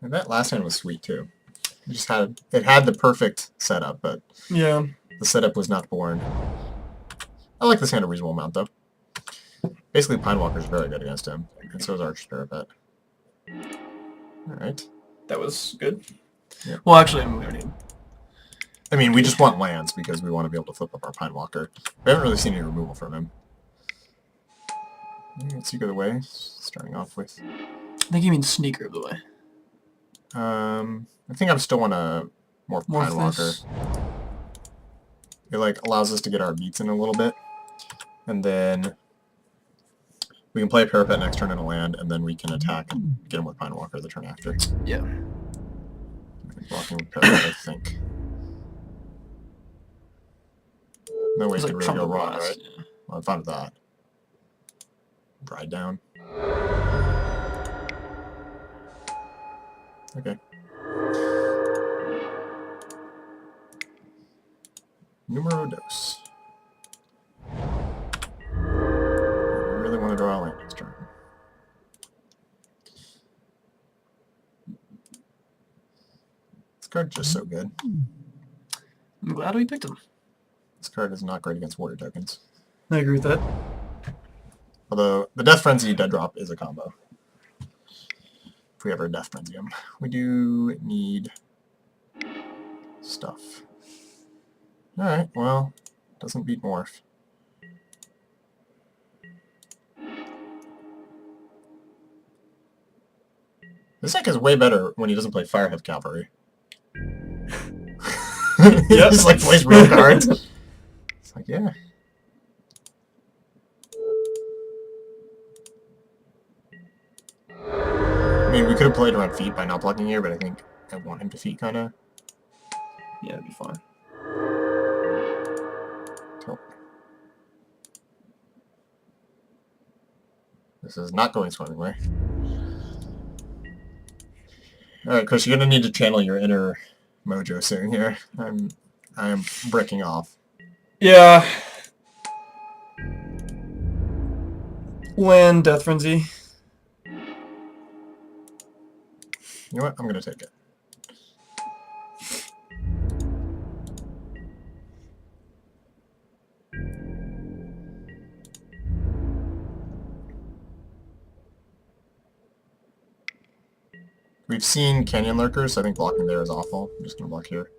And that last hand was sweet too. It had the perfect setup, but Yeah. the setup was not born. I like this hand a reasonable amount though. Basically, Pinewalker's very good against him, and so is Arch Parapet. Alright. That was good. Yeah. Well, actually, I mean, we already... I mean, we just want lands because we want to be able to flip up our Pine Walker. We haven't really seen any removal from him. Let's see, go the way. Starting off with. I think you mean Sneaker of the Way. I think I still want to morph Pine Walker. It like allows us to get our beats in a little bit, and then we can play Parapet next turn in a land, and then we can attack and get him with Pine Walker the turn after. Yeah. Blocking with Parapet, I think. No way It's it like can really go Trumpet wrong, Blast, right? yeah. Well, I'm fine with that. Ride down. Okay. Numero dos. I really want to draw a land next turn. This card's just so good. I'm glad we picked him. This card is not great against warrior tokens. I agree with that. Although, the Death Frenzy dead drop is a combo. If we ever Death Frenzy him. We do need stuff. Alright, well, doesn't beat Morph. This deck is way better when he doesn't play Firehoof Cavalry. Yep. Just like plays real cards. It's like, yeah. I mean, we could have played around feet by not blocking here, but I think I want him to feet, kind of. Yeah, it'd be fine. Cool. This is not going swimmingly. Alright, Chris, you're going to need to channel your inner mojo soon here. I am breaking off. Yeah. Land Death Frenzy. You know what? I'm going to take it. We've seen Canyon Lurkers, so I think blocking there is awful. I'm just going to block here.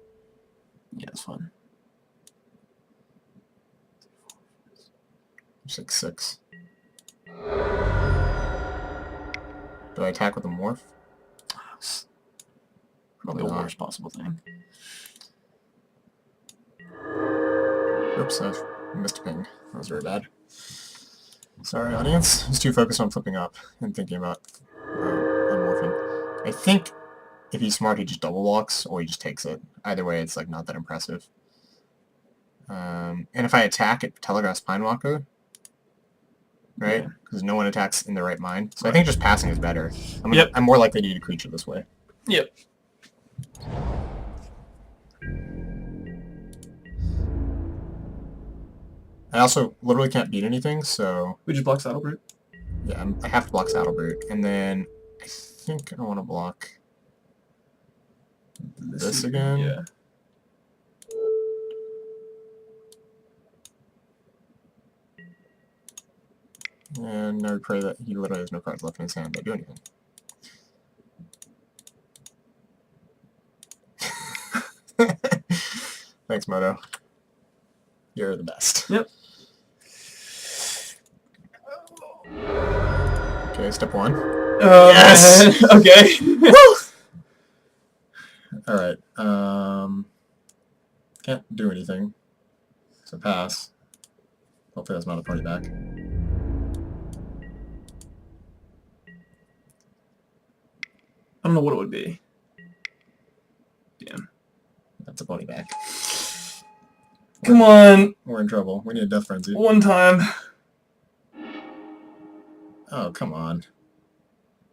Yeah, that's fine. 6/6. Do I attack with a morph? Probably the worst possible thing. Oops, I missed a ping. That was very bad. Sorry, audience. I was too focused on flipping up and thinking about unmorphing. I think if he's smart, he just double walks, or he just takes it. Either way, it's like not that impressive. And if I attack, it telegraphs Pine Walker, right? Because no one attacks in the right mind. So I think just passing is better. I'm more likely to eat a creature this way. Yep. I also literally can't beat anything, so... We just block Saddle Brute? Yeah, I have to block Saddle Brute. And then I think I want to block this again. Yeah. And I would pray that he literally has no cards left in his hand that do anything. Thanks, Moto. You're the best. Yep. Okay, step one. Yes! Okay. Alright, can't do anything. So pass. Hopefully that's not a party back. I don't know what it would be. Damn. That's a pony back. Come on. We're in trouble. We need a Death Frenzy. One time. Oh, come on.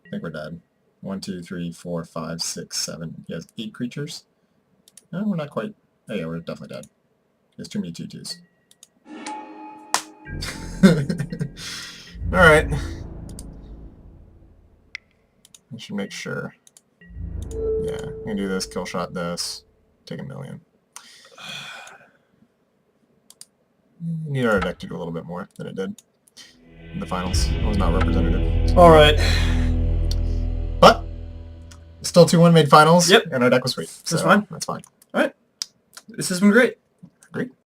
I think we're dead. 1, 2, 3, 4, 5, 6, 7. He has 8 creatures. No, we're not quite. Oh yeah, we're definitely dead. He has too many 2/2s. Alright. I should make sure. Yeah, I'm gonna do this, kill shot this, take a million. Need our deck to do a little bit more than it did in the finals. It was not representative. Alright. But Still 2-1 made finals. Yep. And our deck was sweet. That's fine. That's fine. All right. This has been great. Great.